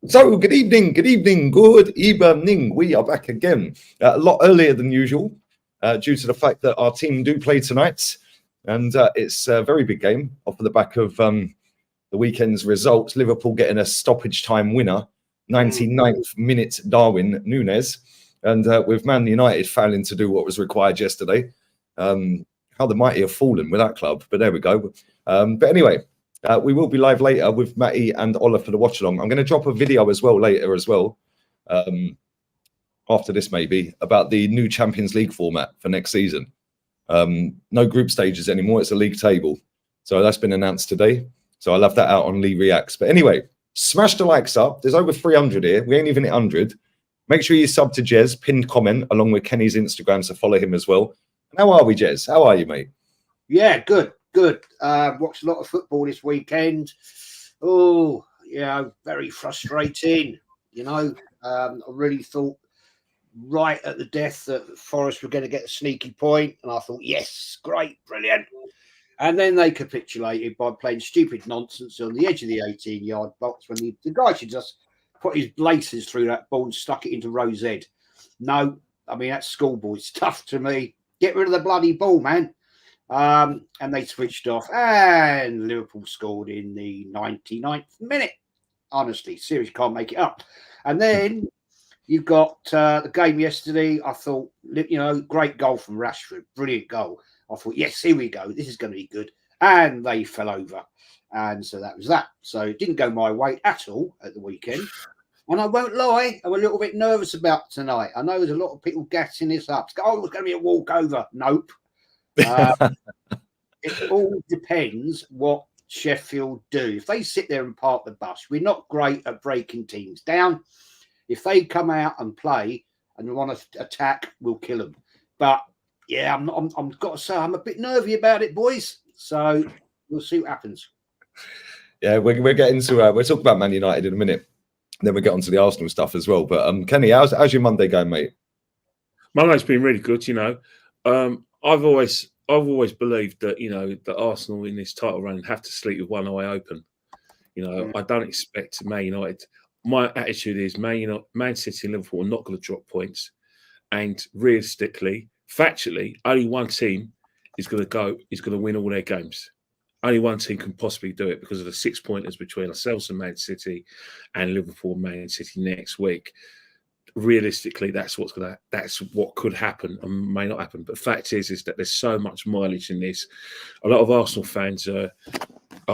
So, good evening. We are back again a lot earlier than usual due to the fact that our team do play tonight. And it's a very big game off of the back of the weekend's results. Liverpool getting a stoppage time winner, 99th minute Darwin Núñez. And with Man United failing to do what was required yesterday. How the mighty have fallen with that club. But there we go. But anyway. We will be live later with Matty and Ola for the watch along. I'm going to drop a video as well later after this maybe, about the new Champions League format for next season. No group stages anymore. It's a league table. So that's been announced today. So I'll have that out on Lee Reacts. But anyway, smash the likes up. There's over 300 here. We ain't even at 100. Make sure you sub to Jez, pinned comment, along with Kenny's Instagram, so follow him as well. And how are we, Jez? How are you, mate? Yeah, good. Watched a lot of football this weekend. Oh, yeah, very frustrating. I really thought right at the death that Forest were going to get a sneaky point, and I thought, yes, great, brilliant. And then they capitulated by playing stupid nonsense on the edge of the 18-yard box when the guy should just put his laces through that ball and stuck it into Rose Ed. No, I mean, that's schoolboy stuff to me. Get rid of the bloody ball, man. And they switched off, and Liverpool scored in the 99th minute. Honestly, seriously, can't make it up. And then you've got the game yesterday. I thought, great goal from Rashford, brilliant goal. I thought, yes, here we go. This is going to be good. And they fell over. And so that was that. So it didn't go my way at all at the weekend. And I won't lie, I'm a little bit nervous about tonight. I know there's a lot of people gassing this up. Oh, it's going to be a walkover. Nope. It all depends what Sheffield do. If they sit there and park the bus, we're not great at breaking teams down. If they come out and play and want to attack, we'll kill them. But yeah, I'm got to say I'm a bit nervy about it, boys. So we'll see what happens. Yeah, we're getting to we'll talk about Man United in a minute. Then we'll get onto the Arsenal stuff as well. But Kenny, how's your Monday going, mate? Monday's been really good. I've always believed that that Arsenal in this title run have to sleep with one eye open. I don't expect Man United. My attitude is Man City and Liverpool are not going to drop points, and realistically, factually, only one team is going to win all their games. Only one team can possibly do it because of the 6 pointers between ourselves and Man City, and Liverpool and Man City next week. Realistically, that's what could happen and may not happen. But fact is that there's so much mileage in this. A lot of Arsenal fans are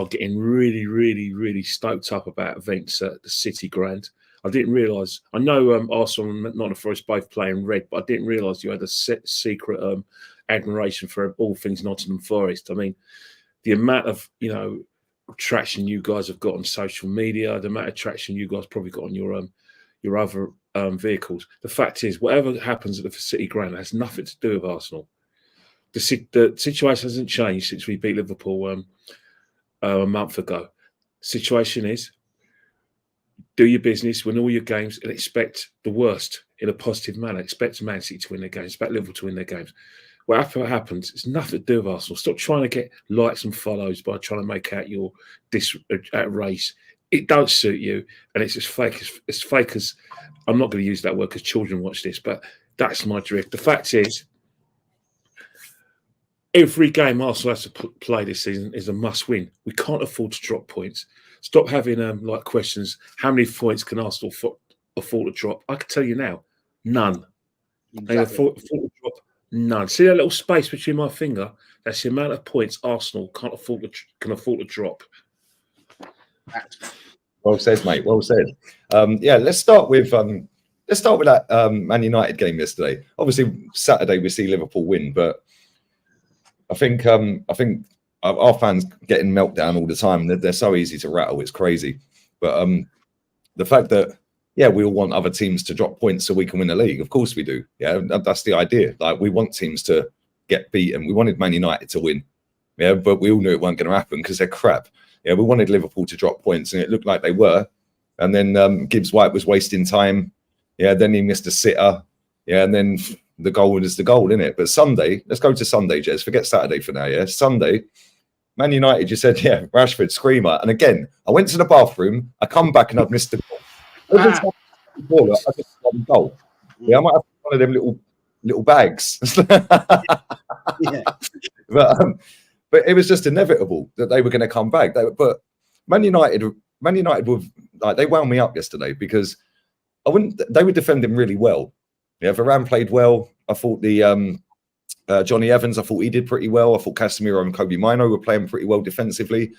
getting really, really, really stoked up about events at the City Ground. I didn't realise. I know Arsenal and Nottingham Forest both play in red, but I didn't realise you had a secret admiration for all things Nottingham Forest. I mean, the amount of traction you guys have got on social media, the amount of traction you guys probably got on your other vehicles. The fact is, whatever happens at the City Ground has nothing to do with Arsenal. The situation hasn't changed since we beat Liverpool a month ago. Situation is, do your business, win all your games, and expect the worst in a positive manner. Expect Man City to win their games, expect Liverpool to win their games. Whatever happens, it's nothing to do with Arsenal. Stop trying to get likes and follows by trying to make out your race. It don't suit you, and it's as fake as I'm not going to use that word because children watch this, but that's my drift. The fact is, every game Arsenal has to play this season is a must-win. We can't afford to drop points. Stop having questions. How many points can Arsenal afford to drop? I can tell you now, none. Exactly. They afford to drop none. See that little space between my finger? That's the amount of points Arsenal can afford to drop. Well said, mate. Well said. Let's start with that Man United game yesterday. Obviously, Saturday we see Liverpool win, but I think our fans getting meltdown all the time. They're so easy to rattle. It's crazy. But the fact that we all want other teams to drop points so we can win the league. Of course we do. Yeah, that's the idea. Like, we want teams to get beaten. We wanted Man United to win. Yeah, but we all knew it wasn't going to happen because they're crap. Yeah, we wanted Liverpool to drop points, and it looked like they were. And then Gibbs White was wasting time. Yeah, then he missed a sitter. Yeah, and then the goal is the goal, isn't it? But Sunday, let's go to Sunday, Jez. Forget Saturday for now, yeah? Sunday, Man United, you said, Rashford, screamer. And again, I went to the bathroom. I come back and I've missed the goal. Every time I see the ball, I just want to goal. Yeah, I might have one of them little bags. Yeah. But it was just inevitable that they were going to come back. But Man United were like, they wound me up yesterday because they were defending really well. Yeah, Varane played well. I thought the Johnny Evans, I thought he did pretty well. I thought Casemiro and Kobe Mino were playing pretty well defensively.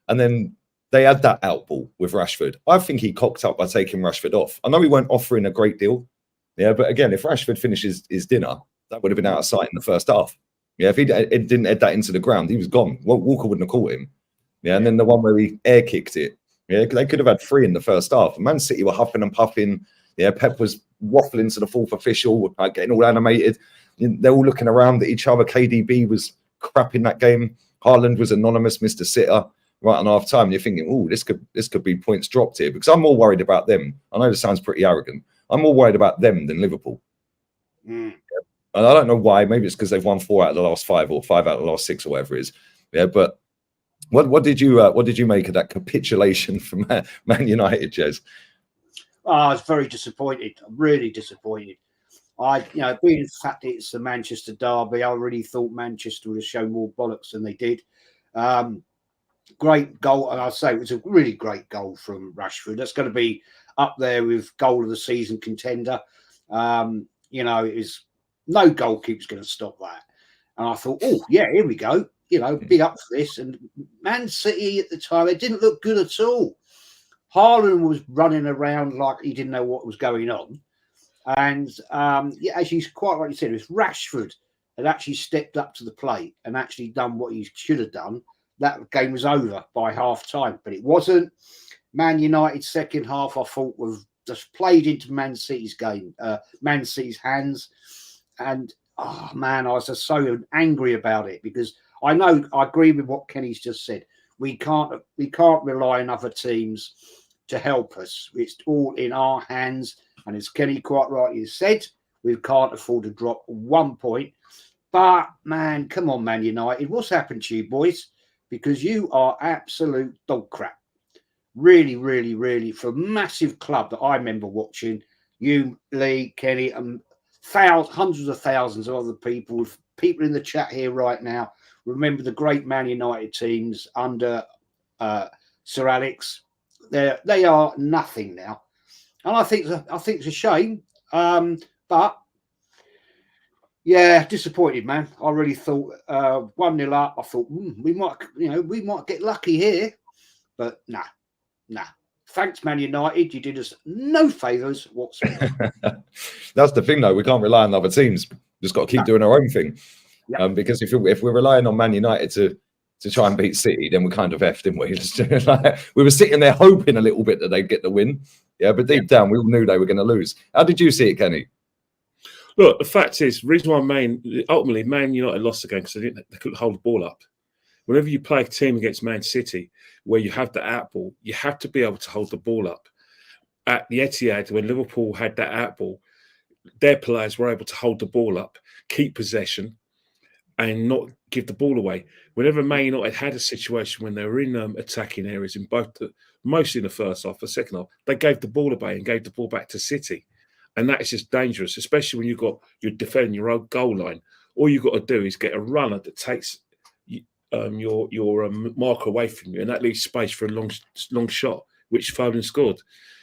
And then they had that outball with Rashford. I think he cocked up by taking Rashford off. I know he weren't offering a great deal. Yeah, but again, if Rashford finishes his dinner, that would have been out of sight in the first half. Yeah, if it didn't head that into the ground, he was gone. Walker wouldn't have caught him. Yeah, and then the one where he air kicked it. Yeah, they could have had 3 in the first half. Man City were huffing and puffing. Yeah, Pep was waffling to the 4th official, like getting all animated. They're all looking around at each other. KDB was crap in that game. Haaland was anonymous, Mr. Sitter, right on half time. You're thinking, oh, this could be points dropped here, because I'm more worried about them. I know this sounds pretty arrogant. I'm more worried about them than Liverpool. And I don't know why. Maybe it's because they've won 4 out of the last 5 or 5 out of the last 6 or whatever it is. Yeah, but what did you make of that capitulation from Man United, Jez? I was very disappointed. I'm really disappointed. Being the fact that it's the Manchester derby, I really thought Manchester would have shown more bollocks than they did. Great goal, and I'll say it was a really great goal from Rashford. That's going to be up there with goal of the season contender. It is no goalkeeper's going to stop that. And I thought, oh yeah, here we go. Be up for this. And Man City at the time, they didn't look good at all. Haaland was running around like he didn't know what was going on. And as you quite rightly said, it was Rashford had actually stepped up to the plate and actually done what he should have done. That game was over by half time, but it wasn't. Man United's second half, I thought, was just played into Man City's game, Man City's hands. And oh man, I was just so angry about it, because I agree with what Kenny's just said. We can't rely on other teams to help us. It's all in our hands. And as Kenny quite rightly said, we can't afford to drop 1 point. But man, come on, Man United, what's happened to you boys? Because you are absolute dog crap. Really, really, really, for a massive club that I remember watching, you, Lee, Kenny, and hundreds of thousands of other people in the chat here right now, remember the great Man United teams under Sir Alex. They are nothing now. And I think it's a shame. But yeah, disappointed, man. I really thought 1-0 up. I thought we might get lucky here, but nah. Thanks, Man United. You did us no favours whatsoever. That's the thing, though. We can't rely on other teams. Just got to keep doing our own thing. Yep. Because if we're relying on Man United to try and beat City, then we kind of effed, didn't we? We were sitting there hoping a little bit that they'd get the win. Yeah, but deep down, we all knew they were going to lose. How did you see it, Kenny? Look, the fact is, the reason why ultimately Man United lost the game because they couldn't hold the ball up. Whenever you play a team against Man City, where you have the outball, you have to be able to hold the ball up. At the Etihad, when Liverpool had that outball, their players were able to hold the ball up, keep possession, and not give the ball away. Whenever Man United had a situation when they were in attacking areas, in mostly in the first half, the second half, they gave the ball away and gave the ball back to City. And that is just dangerous, especially when you're defending your own goal line. All you've got to do is get a runner that takes your marker away from you, and that leaves space for a long shot, which Foden scored.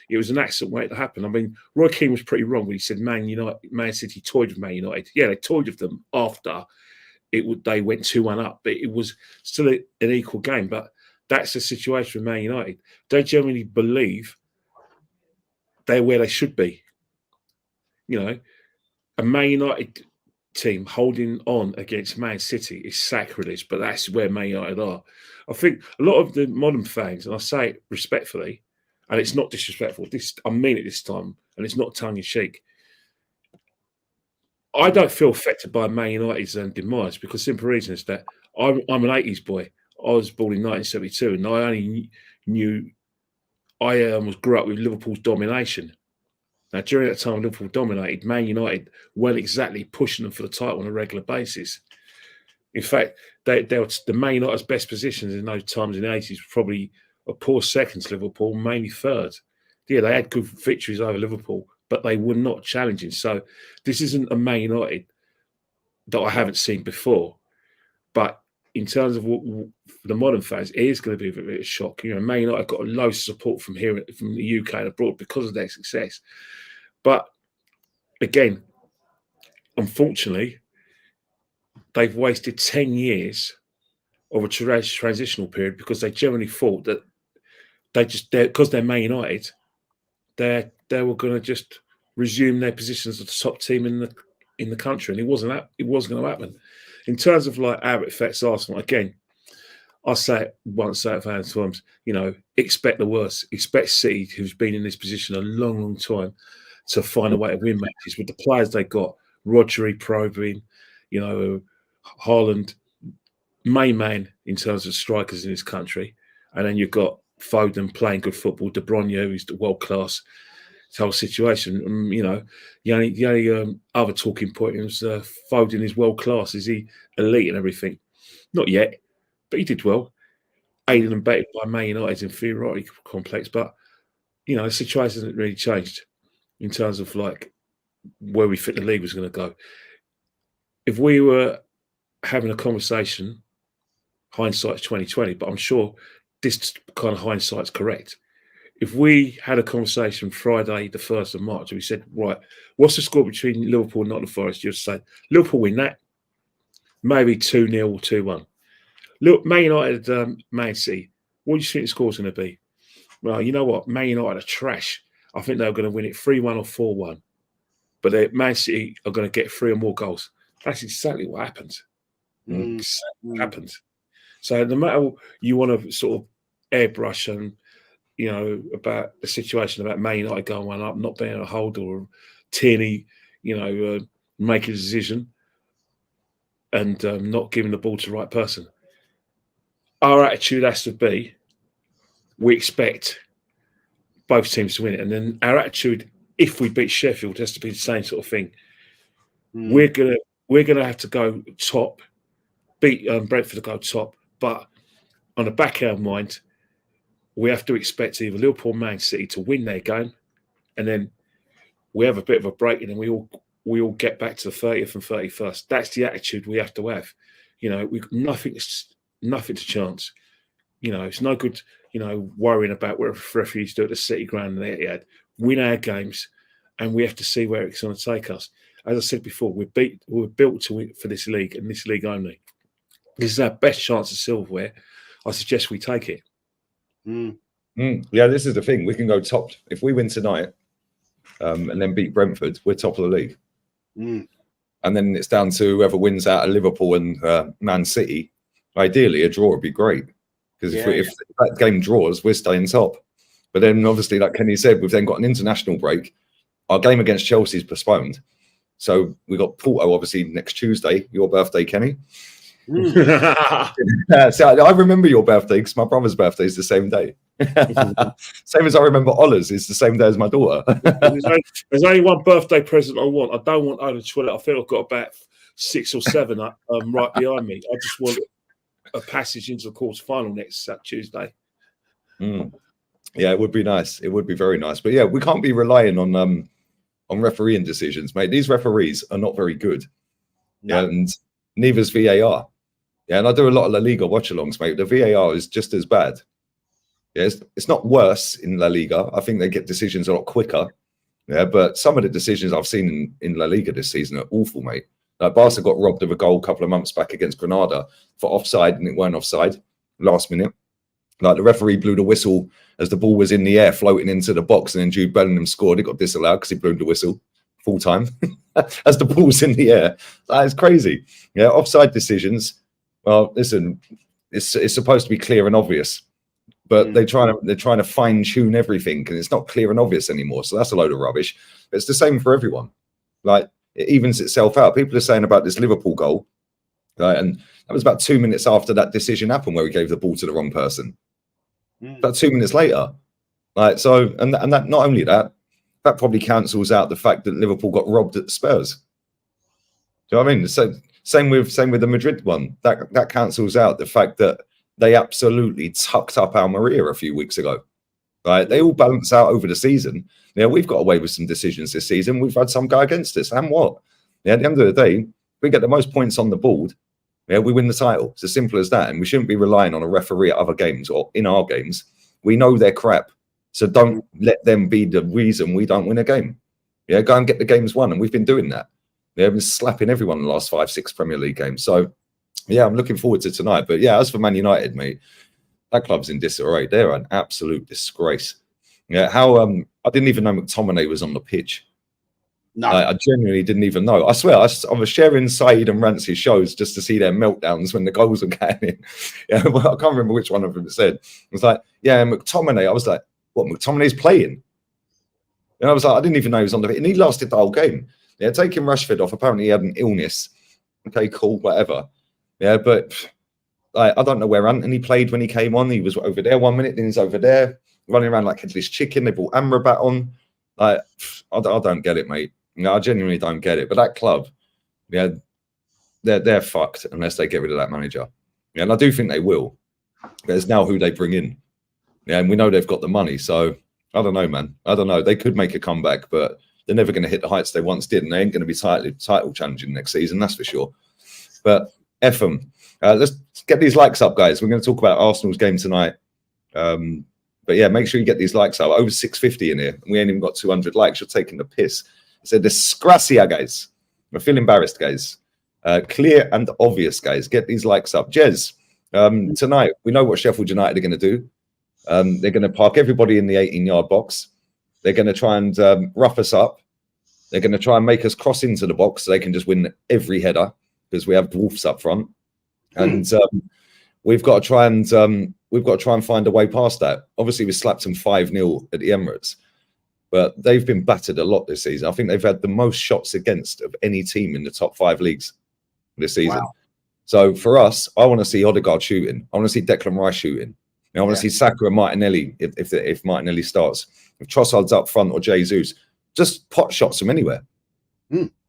It was an accident waiting to happen. I mean, Roy Keane was pretty wrong when he said Man City toyed with Man United. Yeah, they toyed with them after they went 2-1 up, but it was still an equal game. But that's the situation with Man United. They generally believe they're where they should be. A Man United team holding on against Man City is sacrilege, but that's where Man United are. I think a lot of the modern fans, and I say it respectfully, and it's not disrespectful, I mean it this time, and it's not tongue-in-cheek. I don't feel affected by Man United's demise, because the simple reason is that I'm an 80s boy. I was born in 1972, and I only grew up with Liverpool's domination. Now, during that time Liverpool dominated, Man United weren't exactly pushing them for the title on a regular basis. In fact, the Man United's best positions in those times in the 80s were probably a poor second to Liverpool, mainly third. Yeah, they had good victories over Liverpool, but they were not challenging. So this isn't a Man United that I haven't seen before. But in terms of for the modern fans, it is going to be a bit of a shock. You know, Man United got a low support from here, from the UK and abroad because of their success. But again, unfortunately, they've wasted 10 years of a transitional period because they generally thought that because they're Man United, they were going to just resume their positions as the top team in the country, and it wasn't going to happen. In terms of like how it affects Arsenal, again, I say it once, say it 1,000 times. You know, expect the worst. Expect City, who's been in this position a long, long time, to find a way to win matches with the players they got. Rodri probing, you know, Haaland, main man in terms of strikers in this country, and then you've got Foden playing good football, De Bruyne, who's the world class. This whole situation, you know, the only other talking point is Foden is world class. Is he elite and everything? Not yet, but he did well. Aided and abetted by Man United's inferiority complex, but you know, the situation hasn't really changed in terms of like where we think the league was going to go. If we were having a conversation, hindsight's 2020, but I'm sure this kind of hindsight's correct. If we had a conversation Friday, the 1st of March, and we said, right, what's the score between Liverpool and Nottingham Forest? You'd say, Liverpool win that. Maybe 2-0 or 2-1. Look, Man United, Man City, what do you think the score's going to be? Well, you know what? Man United are trash. I think they're going to win it 3-1 or 4-1. But Man City are going to get 3 or more goals. That's exactly what happens. Exactly what happens. So no matter you want to sort of airbrush and, you know, about the situation about Man United going 1 up, not being able to hold, or Tierney, you know, making a decision and not giving the ball to the right person. Our attitude has to be, we expect both teams to win it. And then our attitude, if we beat Sheffield, has to be the same sort of thing. We're gonna have to go top, beat Brentford to go top, but on the back of our mind, we have to expect either Liverpool or Man City to win their game, and then we have a bit of a break, and then we all get back to the 30th and 31st. That's the attitude we have to have. You know, we've nothing to chance. You know, it's no good, you know, worrying about what referees do at the City ground and the Etihad. Win our games, and we have to see where it's going to take us. As I said before, we're built to win for this league and this league only. This is our best chance of silverware. I suggest we take it. Yeah, this is the thing. We can go top if we win tonight, and then beat Brentford. We're top of the league, and then it's down to whoever wins out of Liverpool and Man City. Ideally, a draw would be great because if that game draws, we're staying top. But then, obviously, like Kenny said, we've then got an international break. Our game against Chelsea is postponed, so we got Porto obviously next Tuesday. Your birthday, Kenny. So I remember your birthday because my brother's birthday is the same day. Same as I remember Ola's is the same day as my daughter. There's only one birthday present I want. I don't want over 12. I feel I've got about 6 or 7 right behind me. I just want a passage into the quarterfinal next Tuesday. Yeah, it would be nice. It would be very nice. But yeah, we can't be relying on refereeing decisions, mate. These referees are not very good. No. And neither's VAR. Yeah, and I do a lot of La Liga watch-alongs, mate. The VAR is just as bad. Yeah, it's not worse in La Liga. I think they get decisions a lot quicker. Yeah, but some of the decisions I've seen in La Liga this season are awful, mate. Like Barca got robbed of a goal a couple of months back against Granada for offside, and it weren't offside last minute. Like the referee blew the whistle as the ball was in the air, floating into the box, and then Jude Bellingham scored. It got disallowed because he blew the whistle full time as the ball was in the air. That is crazy. Yeah, offside decisions. Well, listen, it's supposed to be clear and obvious, but they're trying to fine tune everything, and it's not clear and obvious anymore. So that's a load of rubbish. But it's the same for everyone. Like it evens itself out. People are saying about this Liverpool goal, right? And that was about 2 minutes after that decision happened, where we gave the ball to the wrong person. About 2 minutes later, like so, and that not only that probably cancels out the fact that Liverpool got robbed at Spurs. Do you know what I mean? So same with the Madrid one. That cancels out the fact that they absolutely tucked up Almeria a few weeks ago. right? They all balance out over the season. Yeah, we've got away with some decisions this season. We've had some go against us. And what? Yeah, at the end of the day, we get the most points on the board. Yeah, we win the title. It's as simple as that. And we shouldn't be relying on a referee at other games or in our games. We know they're crap. So don't let them be the reason we don't win a game. Yeah, go and get the games won. And we've been doing that. They've been slapping everyone in the last 5-6 Premier League games. So, yeah, I'm looking forward to tonight. But, yeah, as for Man United, mate, that club's in disarray. They're an absolute disgrace. Yeah, I didn't even know McTominay was on the pitch. No, I genuinely didn't even know. I swear, I was sharing Saeed and Rancy's shows just to see their meltdowns when the goals were going in. Yeah, well, I can't remember which one of them it said. It was like, yeah, McTominay. I was like, what, McTominay's playing? And I was like, I didn't even know he was on the pitch. And he lasted the whole game. Yeah, taking Rashford off. Apparently, he had an illness. Okay, cool, whatever. Yeah, but I don't know where Anthony played when he came on. He was over there 1 minute, then he's over there, running around like headless chicken. They brought Amrabat on. I don't get it, mate. No, I genuinely don't get it. But that club, yeah, they're fucked unless they get rid of that manager. Yeah, and I do think they will. But it's now who they bring in. Yeah, and we know they've got the money. So I don't know, man. I don't know. They could make a comeback, but they're never going to hit the heights they once did, and they ain't going to be title challenging next season, that's for sure. But F them. Let's get these likes up, guys. We're going to talk about Arsenal's game tonight. But yeah, make sure you get these likes up. Over 650 in here. We ain't even got 200 likes. You're taking the piss. It's a disgracia, guys. I feel embarrassed, guys. Clear and obvious, guys. Get these likes up. Jez, tonight, we know what Sheffield United are going to do. They're going to park everybody in the 18-yard box. They're going to try and rough us up. They're going to try and make us cross into the box so they can just win every header because we have dwarfs up front. And we've got to try and find a way past that. Obviously, we slapped them 5-0 at the Emirates, but they've been battered a lot this season. I think they've had the most shots against of any team in the top 5 leagues this season. Wow. So for us, I want to see Odegaard shooting. I want to see Declan Rice shooting. I want to see Saka and Martinelli if Martinelli starts. If Trossard's up front or Jesus, just pot shots from anywhere.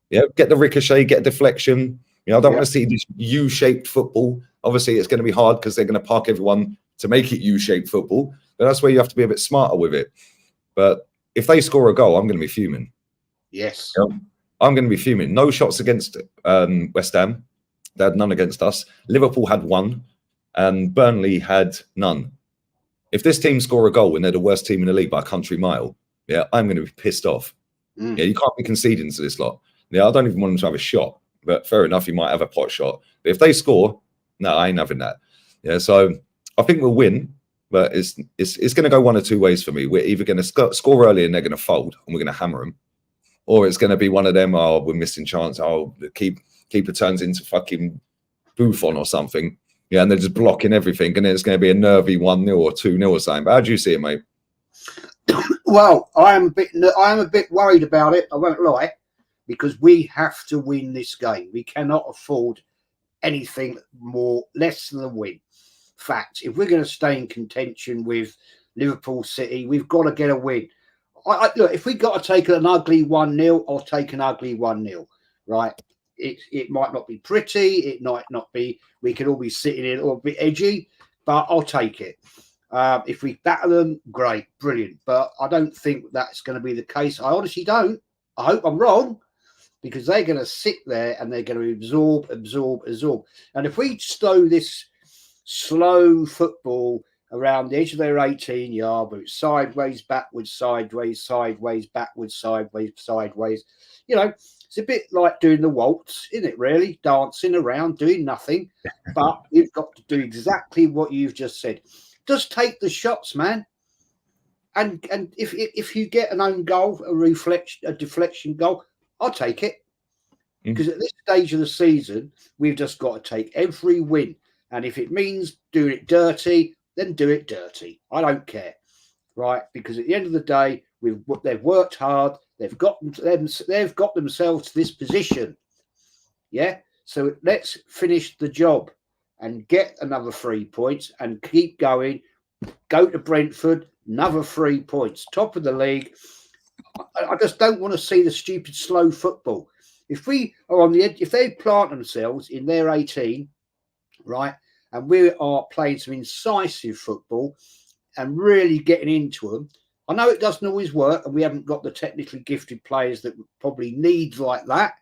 Yeah, get the ricochet, get a deflection. I don't want to see this U-shaped football. Obviously, it's going to be hard because they're going to park everyone to make it U-shaped football. But that's where you have to be a bit smarter with it. But if they score a goal, I'm going to be fuming. Yes. I'm going to be fuming. No shots against West Ham. They had none against us. Liverpool had 1. And Burnley had none. If this team score a goal when they're the worst team in the league by a country mile, yeah, I'm going to be pissed off. Yeah, you can't be conceding to this lot. Yeah, I don't even want them to have a shot. But fair enough, you might have a pot shot. But if they score, no, I ain't having that. Yeah, so I think we'll win, but it's going to go one or two ways for me. We're either going to score early and they're going to fold and we're going to hammer them, or it's going to be one of them. Oh, we're missing chance. Oh, the keeper turns into fucking Buffon or something. Yeah, and they're just blocking everything, and then it's going to be a nervy 1-0 or 2-0 or something. But how do you see it, mate? Well, I am a bit worried about it. I won't lie, because we have to win this game. We cannot afford anything less than a win. Fact, if we're going to stay in contention with Liverpool City, we've got to get a win. Look, if we got to take an ugly 1-0, I'll take an ugly 1-0, right? It might not be pretty. It might not be. We could all be sitting in or a bit edgy, but I'll take it. If we batter them, great, brilliant. But I don't think that's going to be the case. I honestly don't. I hope I'm wrong, because they're going to sit there and they're going to absorb. And if we stow this slow football around the edge of their 18-yard, but sideways, backwards, sideways, backwards, sideways, it's a bit like doing the waltz, isn't it, really? Dancing around, doing nothing. But you've got to do exactly what you've just said. Just take the shots, man. And if you get an own goal, a deflection goal, I'll take it. Because at this stage of the season, we've just got to take every win. And if it means doing it dirty, then do it dirty. I don't care, right? Because at the end of the day, they've worked hard. They've got themselves to this position. Yeah. So let's finish the job and get another 3 points and keep going. Go to Brentford, another 3 points, top of the league. I just don't want to see the stupid slow football. If we are on the edge, if they plant themselves in their 18, right, and we are playing some incisive football, and really getting into them. I know it doesn't always work, and we haven't got the technically gifted players that probably need like that,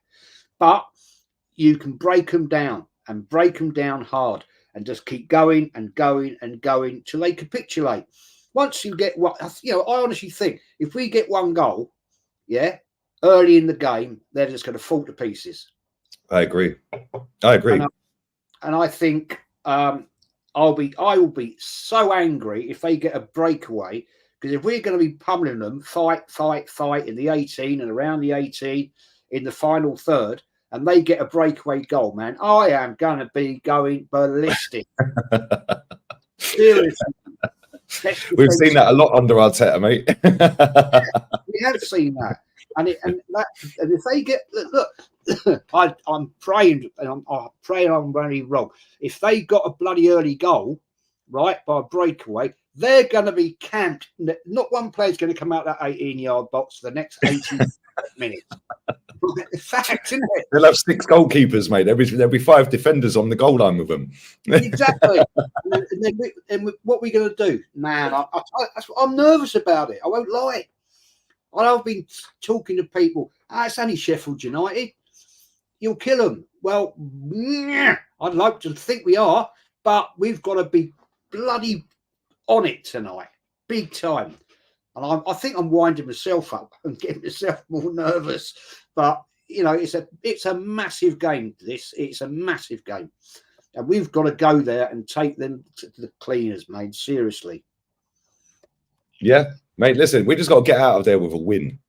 but you can break them down and break them down hard and just keep going and going and going till they capitulate. Once you get what, I honestly think if we get one goal, early in the game, they're just going to fall to pieces. I agree. And I think I will be so angry if they get a breakaway, because if we're going to be pummeling them, fight in the 18 and around the 18 in the final third, and they get a breakaway goal, man, I am going to be going ballistic. Seriously. We've seen that a lot under Arteta, mate. We have seen that. And if they get, look, I'm praying, and I'm praying I'm very wrong. If they got a bloody early goal, right, by a breakaway, they're going to be camped. Not one player's going to come out that 18-yard box for the next 18 minutes. Fact, isn't it? They'll have 6 goalkeepers, mate. There'll be 5 defenders on the goal line with them. Exactly. and what are we going to do, man? I'm nervous about it. I won't lie. I've been talking to people. It's only Sheffield United. You'll kill them. Well, I'd like to think we are, but we've got to be bloody on it tonight, big time. And I think I'm winding myself up and getting myself more nervous. But it's a massive game. It's a massive game, and we've got to go there and take them to the cleaners, mate. Seriously. Yeah, mate. Listen, we just got to get out of there with a win.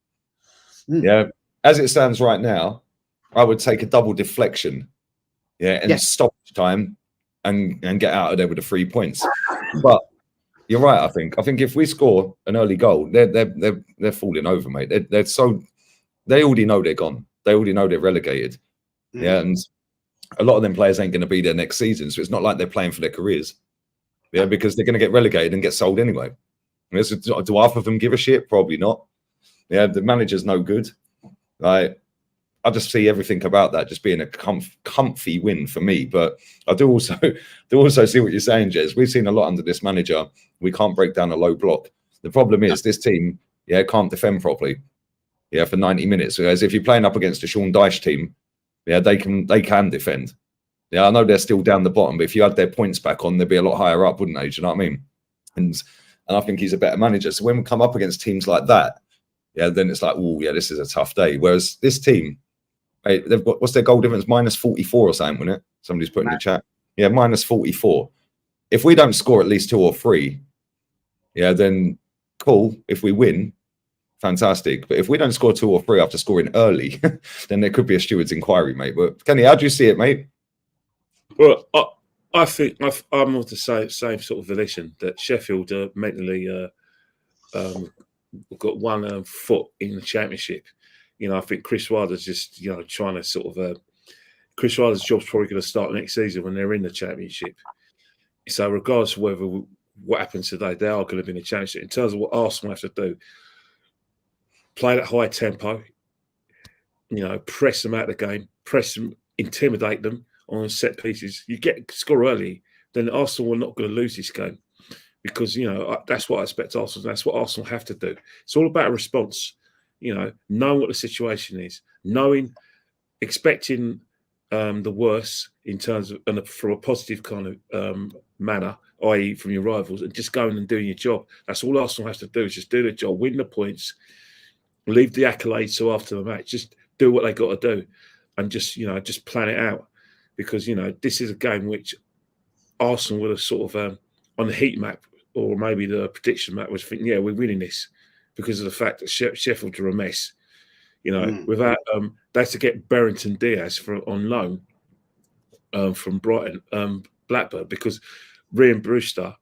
Yeah, as it stands right now, I would take a double deflection. And stop time, and get out of there with the 3 points. But you're right. I think if we score an early goal, they're falling over, mate. They already know they're gone. They already know they're relegated. Yeah, and a lot of them players ain't going to be there next season, so it's not like they're playing for their careers. Yeah, because they're going to get relegated and get sold anyway. Do half of them give a shit? Probably not. Yeah, the manager's no good. Like, I just see everything about that just being a comfy win for me. But I do also see what you're saying, Jez. We've seen a lot under this manager. We can't break down a low block. The problem is this team, can't defend properly. For 90 minutes. Whereas if you're playing up against a Sean Dyche team, they can defend. I know they're still down the bottom, but if you had their points back on, they'd be a lot higher up, wouldn't they? Do you know what I mean? And I think he's a better manager. So when we come up against teams like that, then it's like, this is a tough day. Whereas this team, they've got, what's their goal difference? -44 or something, wasn't it? Somebody's put in the chat. Yeah, -44. If we don't score at least 2 or 3, then cool. If we win, fantastic. But if we don't score 2 or 3 after scoring early, then there could be a steward's inquiry, mate. But Kenny, how do you see it, mate? Well, I think I'm of the same sort of volition that Sheffield mentally got one foot in the Championship. I think Chris Wilder's just trying to sort of. Chris Wilder's job's probably going to start next season when they're in the Championship. So regardless of what happens today, they are going to be in the Championship. In terms of what Arsenal have to do, play at high tempo, press them out of the game, press them, intimidate them on set pieces. You score early, then Arsenal are not going to lose this game because, that's what I expect Arsenal. That's what Arsenal have to do. It's all about a response, knowing what the situation is, expecting the worst in terms of, and from a positive kind of manner, i.e. from your rivals, and just going and doing your job. That's all Arsenal has to do is just do the job, win the points, leave the accolades till after the match. Just do what they got to do, and just plan it out. Because this is a game which Arsenal would have sort of on the heat map or maybe the prediction map was thinking, we're winning this because of the fact that Sheffield are a mess. Without they had to get Berrington Diaz on loan from Brighton, Blackburn, because Ryan Brewster,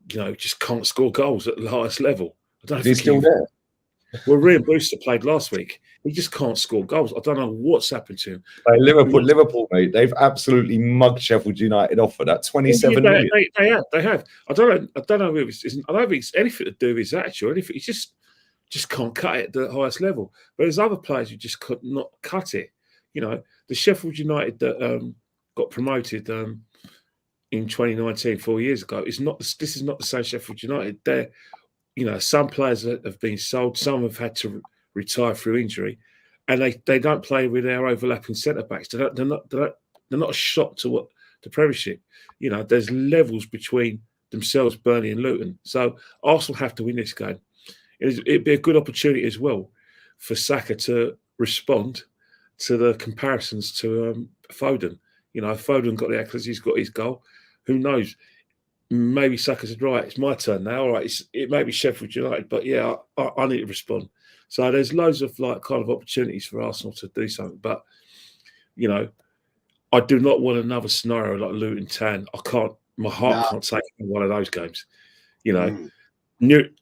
just can't score goals at the highest level. I don't know if he's still there. Well, Ryan Brewster played last week. He just can't score goals. I don't know what's happened to him. Liverpool, mate. They've absolutely mugged Sheffield United off for that 27 million. They have. I don't know if I don't think it's anything to do with his attitude or anything. He just can't cut it at the highest level. But there's other players who just could not cut it. The Sheffield United that got promoted in 2019, 4 years ago. This is not the same Sheffield United. They're, some players have been sold, some have had to retire through injury, and they don't play with our overlapping centre backs. They're not a shock to the Premiership. There's levels between themselves, Burnley and Luton. So Arsenal have to win this game. It'd be a good opportunity as well for Saka to respond to the comparisons to Foden. Foden got the accolades, he's got his goal. Who knows? Maybe Saka said, right, it's my turn now. All right, it may be Sheffield United, but yeah, I need to respond. So there's loads of kind of opportunities for Arsenal to do something. But, I do not want another scenario like Luton Town. My heart can't take one of those games. I'm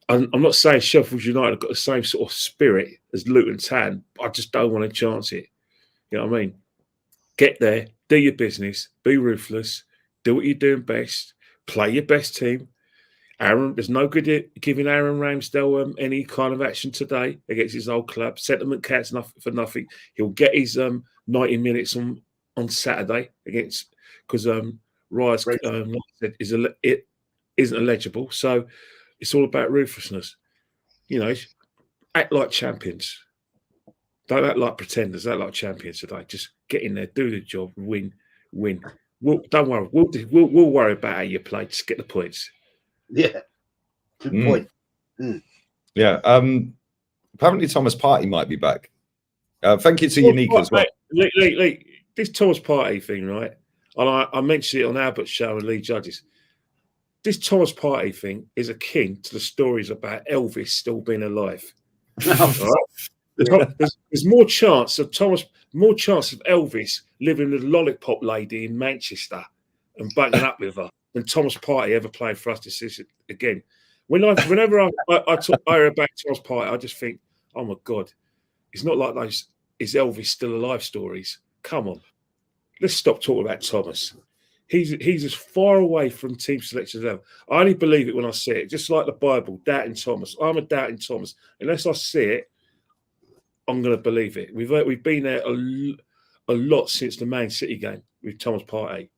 not saying Sheffield United have got the same sort of spirit as Luton Town. I just don't want to chance it. You know what I mean? Get there, do your business, be ruthless, do what you're doing best, play your best team. There's no good at giving Aaron Ramsdale any kind of action today against his old club. Sentiment counts for nothing. He'll get his 90 minutes on Saturday because Ryan's like I said, it isn't eligible. So it's all about ruthlessness. Act like champions. Don't act like pretenders. Act like champions today. Just get in there, do the job, win. Don't worry. We'll worry about how you play. Just get the points. Yeah, good point. Yeah. Apparently Thomas Partey might be back. Thank you to Unique as well. Lee, this Thomas Partey thing, right? And I mentioned it on Albert's show and Lee Judges. This Thomas Partey thing is akin to the stories about Elvis still being alive. Right? There's more chance of Elvis living with a lollipop lady in Manchester and backing up with her than Thomas Partey ever playing for us this season again. Whenever I hear about Thomas Partey, I just think, oh my God, it's not like those "is Elvis still alive" stories. Come on, let's stop talking about Thomas. He's as far away from team selection as ever. I only believe it when I see it, just like the Bible, doubting Thomas. I'm a doubting Thomas. Unless I see it, I'm going to believe it. We've been there a lot since the Man City game with Thomas Partey.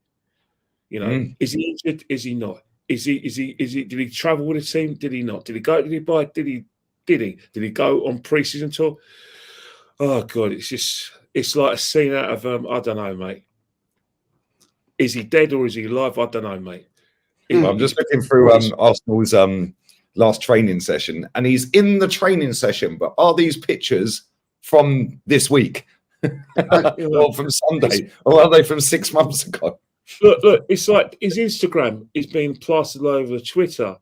Is he injured? Is he not? Is he? Did he travel with the team? Did he not? Did he go? Did he buy? Did he go on pre-season tour? Oh God, it's like a scene out of I don't know, mate. Is he dead or is he alive? I don't know, mate. I'm just looking through Arsenal's last training session, and he's in the training session. But are these pictures from this week, or from Sunday, or are they from 6 months ago? Look, it's like his Instagram is being plastered all over Twitter.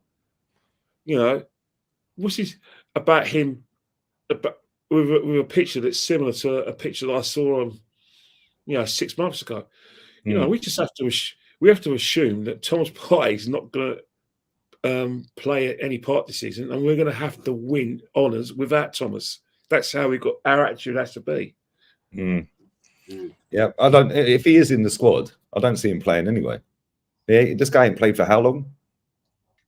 What's his about him with a picture that's similar to a picture that I saw on, 6 months ago. We just have to assume that Thomas Partey is not going to play any part this season, and we're going to have to win honours without Thomas. That's how our attitude has to be. Yeah, I don't. If he is in the squad, I don't see him playing anyway. Yeah, this guy ain't played for how long?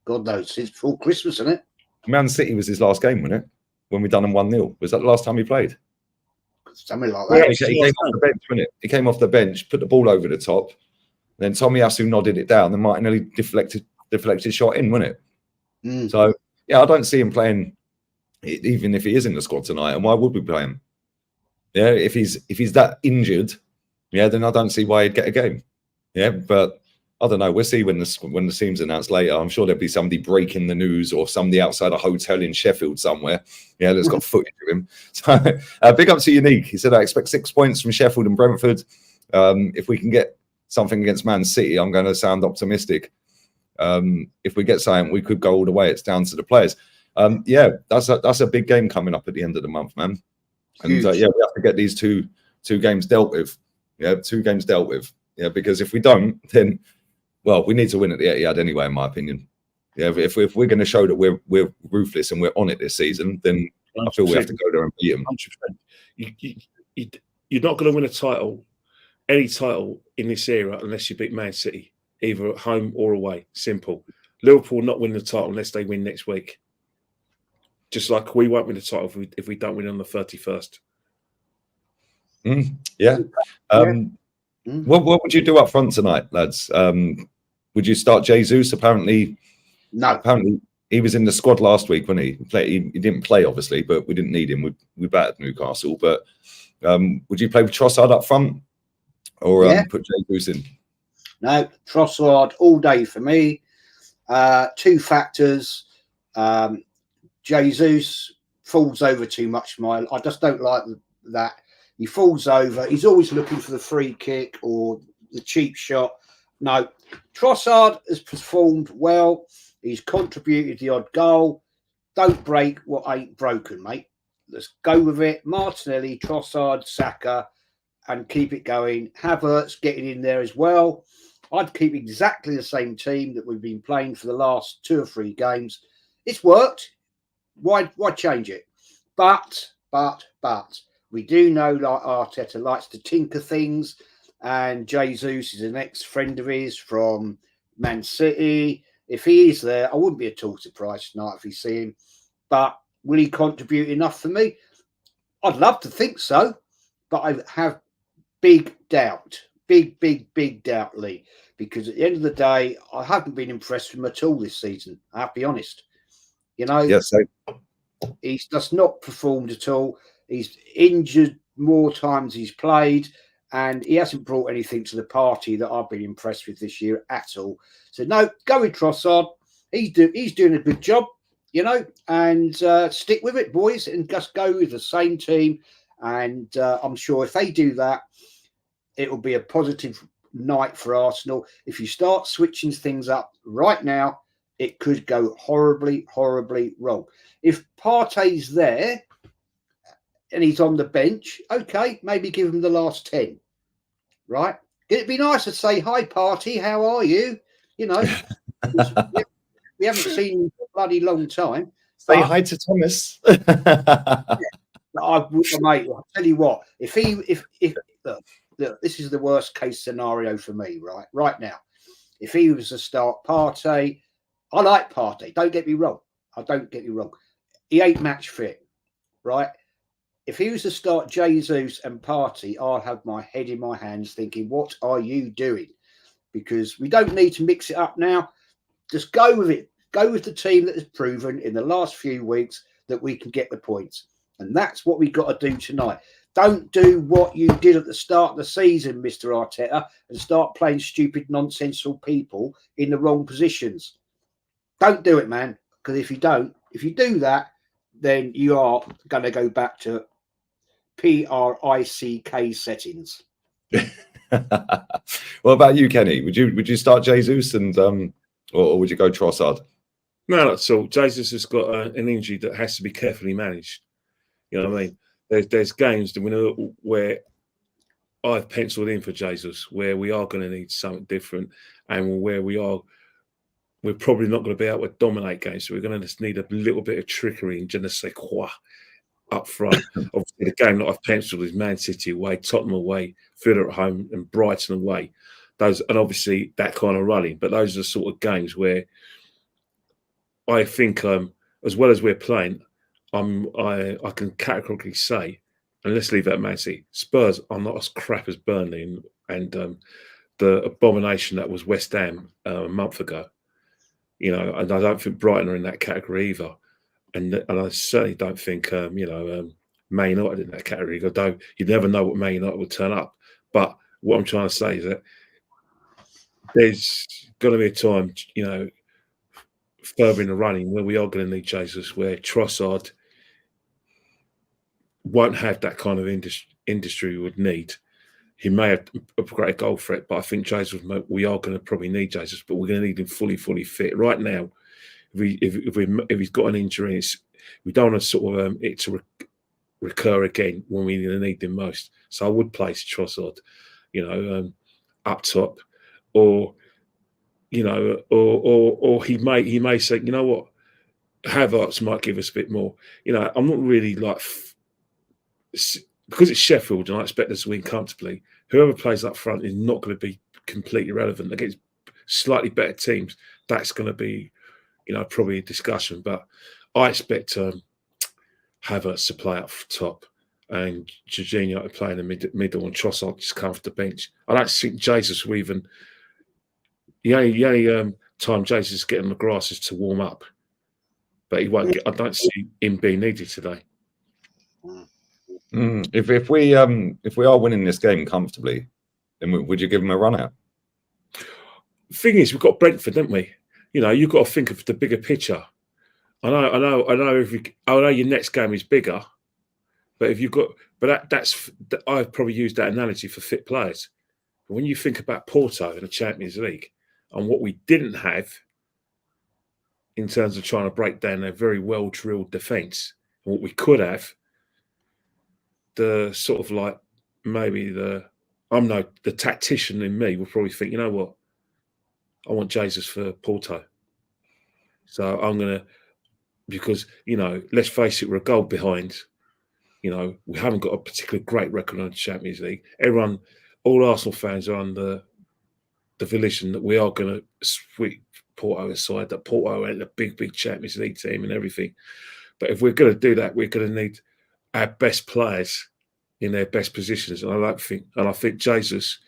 God knows, since before Christmas, isn't it? Man City was his last game, wasn't it? When we done him 1-0. Was that the last time he played? Something like that. Yeah, he came off the bench, wasn't it? He came off the bench, put the ball over the top. Then Tomiyasu nodded it down. Then Martinelli deflected shot in, wasn't it? So yeah, I don't see him playing, even if he is in the squad tonight. And why would we play him? Yeah, if he's that injured, yeah, then I don't see why he'd get a game. Yeah, but I don't know. We'll see when the team's announced later. I'm sure there'll be somebody breaking the news or somebody outside a hotel in Sheffield somewhere. Yeah, that's got footage of him. So big up to Unique. He said, I expect 6 points from Sheffield and Brentford. If we can get something against Man City, I'm going to sound optimistic. If we get something, we could go all the way. It's down to the players. Yeah, that's a big game coming up at the end of the month, man. And yeah, we have to get these two games dealt with. Yeah, 2 games dealt with. Yeah, because if we don't, then we need to win at the Etihad anyway, in my opinion. Yeah, if we're going to show that we're ruthless and we're on it this season, then 100%. I feel we have to go there and beat them. 100%. You're not going to win a title, any title in this era, unless you beat Man City, either at home or away. Simple. Liverpool will not win the title unless they win next week. Just like we won't win the title if we don't win on the 31st. Yeah. What would you do up front tonight, lads? would you start Jesus? Apparently No. he was in the squad last week when he didn't play, obviously, but we didn't need him. We battered Newcastle. But would you play with Trossard up front or put Jesus in? No, Trossard all day for me. Two factors. Jesus falls over too much. I just don't like that. He falls over. He's always looking for the free kick or the cheap shot. No, Trossard has performed well. He's contributed the odd goal. Don't break what ain't broken, mate. Let's go with it. Martinelli, Trossard, Saka, and keep it going. Havertz getting in there as well. I'd keep exactly the same team that we've been playing for the last 2 or 3 games. It's worked. Why change it? But we do know like Arteta likes to tinker things, and Jesus is an ex-friend of his from Man City. If he is there, I wouldn't be at all surprised tonight if we see him. But will he contribute enough for me? I'd love to think so, but I have big doubt. Big doubt, Lee. Because at the end of the day, I haven't been impressed with him at all this season. I have to be honest. You know, yes, he's just not performed at all. He's injured more times he's played, and he hasn't brought anything to the party that I've been impressed with this year at all. So no, go with Trossard. He's doing a good job, you know, and stick with it, boys, and just go with the same team. And I'm sure if they do that, it will be a positive night for Arsenal. If you start switching things up right now, it could go horribly wrong. If Partey's there and he's on the bench, okay, maybe give him the last 10, right? It'd be nice to say, hi, Partey, how are you? You know, we haven't seen him for a bloody long time. Say hi to Thomas. Mate, I'll tell you what, if look, this is the worst case scenario for me, right now. If he was to start Partey, I like Partey. Don't get me wrong. He ain't match fit, right? If he was to start Jesus and Partey, I'll have my head in my hands thinking, what are you doing? Because we don't need to mix it up now. Just go with it. Go with the team that has proven in the last few weeks that we can get the points. And that's what we got to do tonight. Don't do what you did at the start of the season, Mr. Arteta, and start playing stupid, nonsensical people in the wrong positions. Don't do it, man. Because if you do that, then you are going to go back to PRICK settings. What about you, Kenny? Would you start Jesus and or would you go Trossard? No, not at all. Jesus has got an injury that has to be carefully managed. You know what I mean? There's games that we know where I've penciled in for Jesus where we are going to need something different, and where we're probably not going to be able to dominate games. So we're going to just need a little bit of trickery and je ne sais quoi up front. Obviously, the game that I've penciled is Man City away, Tottenham away, Villa at home, and Brighton away. Those, and obviously that kind of running. But those are the sort of games where I think, as well as we're playing, I can categorically say, and let's leave that Man City, Spurs are not as crap as Burnley and the abomination that was West Ham a month ago. You know, and I don't think Brighton are in that category either. And I certainly don't think, Man United in that category. Although you never know what Man United will turn up. But what I'm trying to say is that there's going to be a time, you know, further in the running where we are going to need Jesus, where Trossard won't have that kind of industry we would need. He may have a great goal threat, but I think Jesus, we are going to probably need Jesus, but we're going to need him fully fit. Right now, if he's got an injury, we don't want to sort of it to recur again when we need him most. So I would place Trossard, you know, up top, or you know, or he may say, you know what, Havertz might give us a bit more. You know, I'm not really like, because it's Sheffield and I expect us to win comfortably. Whoever plays up front is not going to be completely relevant against slightly better teams. That's going to be, you know, probably a discussion. But I expect Havertz to play up top and Jorginho to play in the middle and Trossard just come off the bench. I don't think Jesus will even the only time Jesus is getting the grass is to warm up, but he won't get. I don't see him being needed today. If we are winning this game comfortably, then would you give him a run out? The thing is, we've got Brentford, don't we? You know, you've got to think of the bigger picture. I know your next game is bigger, but if you've got, that's I've probably used that analogy for fit players. But when you think about Porto in the Champions League and what we didn't have in terms of trying to break down their very well drilled defence, and what we could have, the sort of like maybe the tactician in me will probably think, you know what, I want Jesus for Porto. So I'm going to, because, you know, let's face it, we're a goal behind. You know, we haven't got a particularly great record on the Champions League. All Arsenal fans are under the volition that we are going to sweep Porto aside, that Porto ain't a big Champions League team and everything. But if we're going to do that, we're going to need our best players in their best positions. And I think Jesus,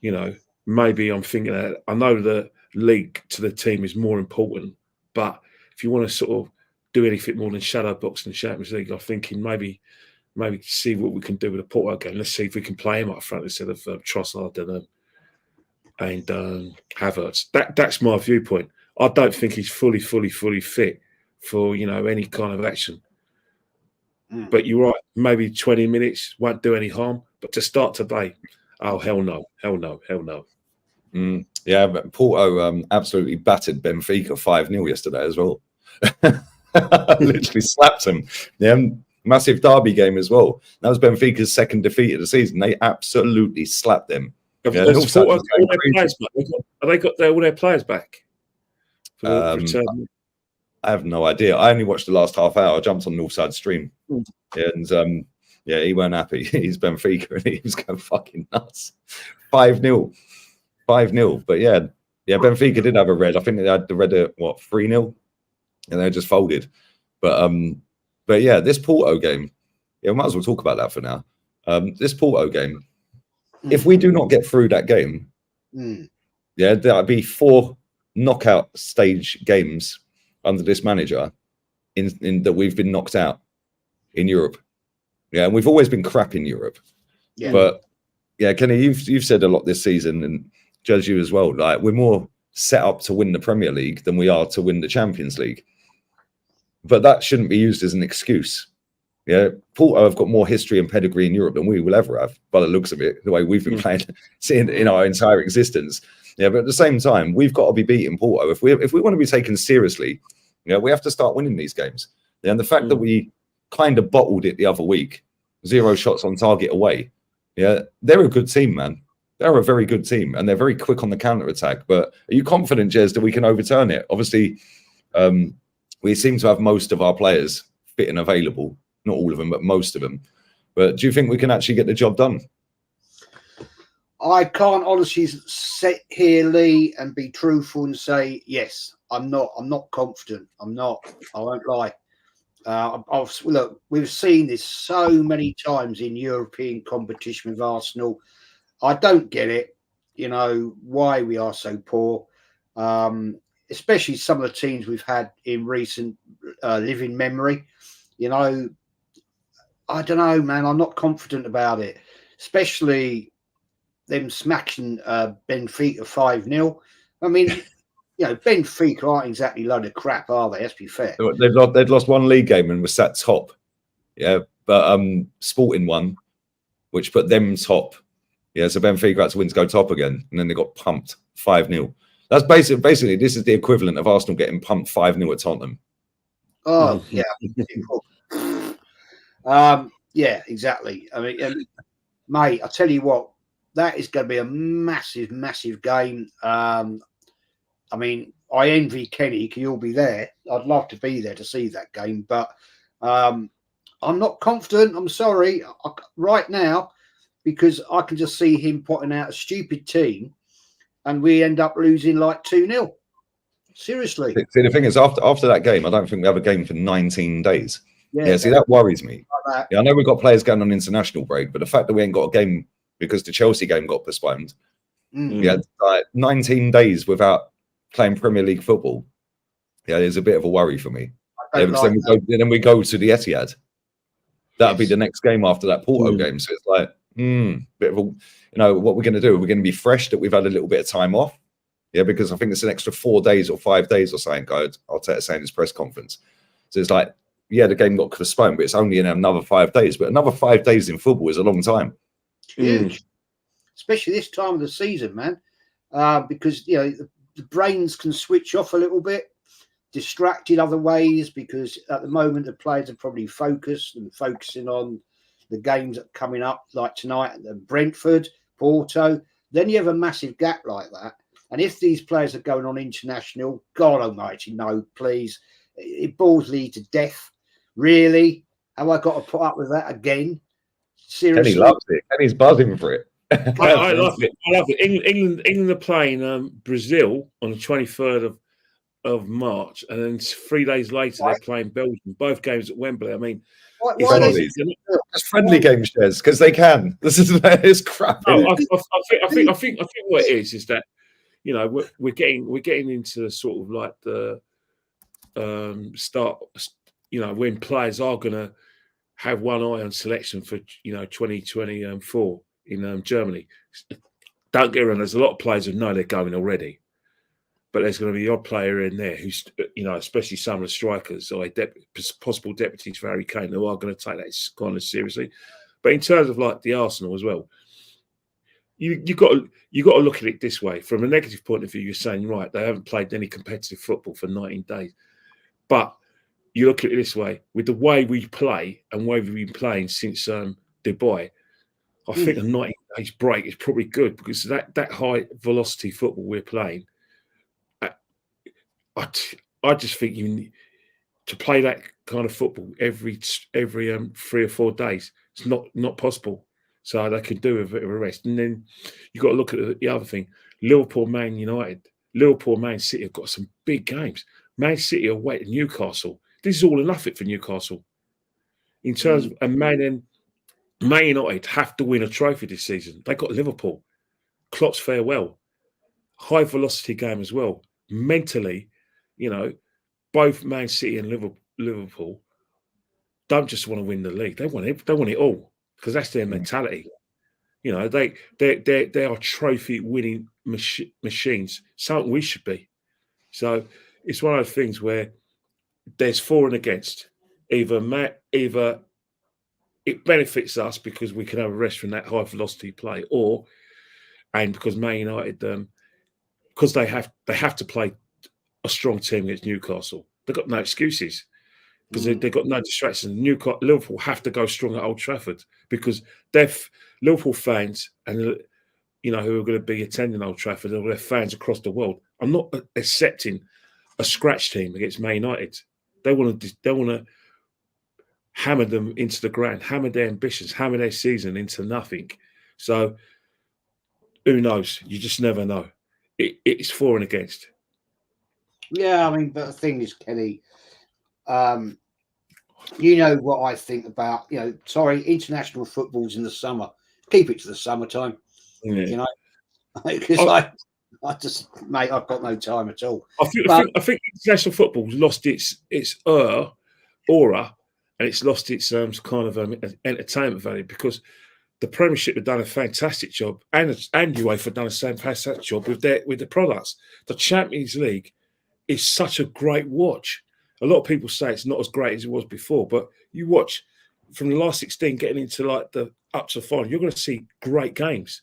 you know, maybe I'm thinking that I know the league to the team is more important, but if you want to sort of do anything more than shadow box in the Champions League, I'm thinking maybe see what we can do with the Porto game. Let's see if we can play him up front instead of Trossard and Havertz. That's my viewpoint. I don't think he's fully fit for, you know, any kind of action. But you're right, maybe 20 minutes won't do any harm. But to start today, oh, hell no. Yeah, but Porto absolutely battered Benfica 5-0 yesterday as well. Literally slapped them. Yeah, massive derby game as well. That was Benfica's second defeat of the season. They absolutely slapped them. Have they got all their players back? I have no idea. I only watched the last half hour. I jumped on Northside stream, and he weren't happy. He's Benfica, and he was going fucking nuts. 5-0. But yeah, Benfica did have a red. I think they had the red at 3-0, and they just folded. But yeah, this Porto game, we might as well talk about that for now. This Porto game, if we do not get through that game, there'll be 4 knockout stage games under this manager in that we've been knocked out in Europe. Yeah, and we've always been crap in Europe. Yeah. But yeah, Kenny, you've said a lot this season, and Judge, you as well. Like, we're more set up to win the Premier League than we are to win the Champions League. But that shouldn't be used as an excuse. Yeah, Porto have got more history and pedigree in Europe than we will ever have, by the looks of it, the way we've been playing in our entire existence. Yeah, but at the same time, we've got to be beating Porto. If we want to be taken seriously, we have to start winning these games. Yeah, and the fact that we kind of bottled it the other week, 0 shots on target away. Yeah, they're a good team, man. They're a very good team, and they're very quick on the counter-attack. But are you confident, Jez, that we can overturn it? Obviously, we seem to have most of our players fit and available. Not all of them, but most of them. But do you think we can actually get the job done? I can't honestly sit here, Lee, and be truthful and say, yes, I'm not confident. I'm not. I won't lie. Look, we've seen this so many times in European competition with Arsenal. I don't get it, why we are so poor, especially some of the teams we've had in recent living memory. I don't know, man. I'm not confident about it, especially them smashing Benfica 5-0. I mean, Benfica aren't exactly a load of crap, are they? Let's be fair. They'd lost 1 league game and were sat top. Yeah, but Sporting won, which put them top. Yeah, so Benfica had to win to go top again, and then they got pumped 5-0. That's basically this is the equivalent of Arsenal getting pumped 5-0 at Tottenham. Oh, yeah. Yeah, exactly. I mean, mate, I tell you what, that is going to be a massive, massive game. I mean, I envy Kenny. Can you all be there? I'd love to be there to see that game, but I'm not confident. I'm sorry right now, because I can just see him putting out a stupid team and we end up losing like 2-0. Seriously. See, the thing is, after that game, I don't think we have a game for 19 days. Yeah, see, that worries me. Yeah, I know we've got players going on international break, but the fact that we ain't got a game because the Chelsea game got postponed, Yeah, like 19 days without playing Premier League football. Yeah, there's a bit of a worry for me. Yeah, because then we go to the Etihad. That'll be the next game after that Porto game. So it's like, bit of a, what we're going to do. We're going to be fresh that we've had a little bit of time off. Yeah, because I think it's an extra 4 days or 5 days or something. Arteta saying in his press conference. So it's like, yeah, the game got postponed, but it's only in another 5 days. But another 5 days in football is a long time. Huge, especially this time of the season, man. Because the brains can switch off a little bit, distracted other ways. Because at the moment the players are probably focusing on the games that are coming up, like tonight at Brentford, Porto. Then you have a massive gap like that. And if these players are going on international, God almighty, no, please. It bores me to death. Really? Have I got to put up with that again? Seriously? Kenny loves it. Kenny's buzzing for it. I love it. I love it. England are playing Brazil on the 23rd of March, and then 3 days later they're playing Belgium. Both games at Wembley. I mean, why are these? It's friendly game shares because they can. This is crap. No, I think what it is that we're getting into the sort of like the start. When players are going to have one eye on selection for 2024 in Germany. Don't get me wrong. There's a lot of players who know they're going already, but there's going to be the odd player in there who's especially some of the strikers or possible deputies for Harry Kane who are going to take that kind of seriously. But in terms of like the Arsenal as well, you got to look at it this way. From a negative point of view, you're saying right, they haven't played any competitive football for 19 days, but you look at it this way: with the way we play and way we've been playing since Dubai, I think a 19 days break is probably good because that high velocity football we're playing. I just think you need to play that kind of football every 3 or 4 days. It's not possible. So they could do a bit of a rest. And then you've got to look at the other thing. Liverpool, Man United, Liverpool, Man City have got some big games. Man City are away to Newcastle. This is all or nothing for Newcastle. In terms of Man United have to win a trophy this season. They got Liverpool. Klopp's farewell. High velocity game as well. Mentally, both Man City and Liverpool don't just want to win the league. They want it all because that's their mentality. They are trophy winning machines. Something we should be. So it's one of those things where there's for and against. Either it benefits us because we can have a rest from that high velocity play, and because Man United, because they have to play a strong team against Newcastle. They've got no excuses because they've got no distractions. Liverpool have to go strong at Old Trafford because they're Liverpool fans and who are going to be attending Old Trafford and their fans across the world. I'm not accepting a scratch team against Man United. They want to hammer them into the ground, hammer their ambitions, hammer their season into nothing. So who knows? You just never know. It's for and against. Yeah, I mean, but the thing is, Kenny, you know what I think about, international football's in the summer. Keep it to the summertime, because I just, mate, I've got no time at all. I think international football's lost its aura and it's lost its kind of entertainment value because the Premiership have done a fantastic job and UEFA have done a fantastic job with the products. The Champions League is such a great watch. A lot of people say it's not as great as it was before, but you watch from the last 16 getting into like the up to the final, you're going to see great games.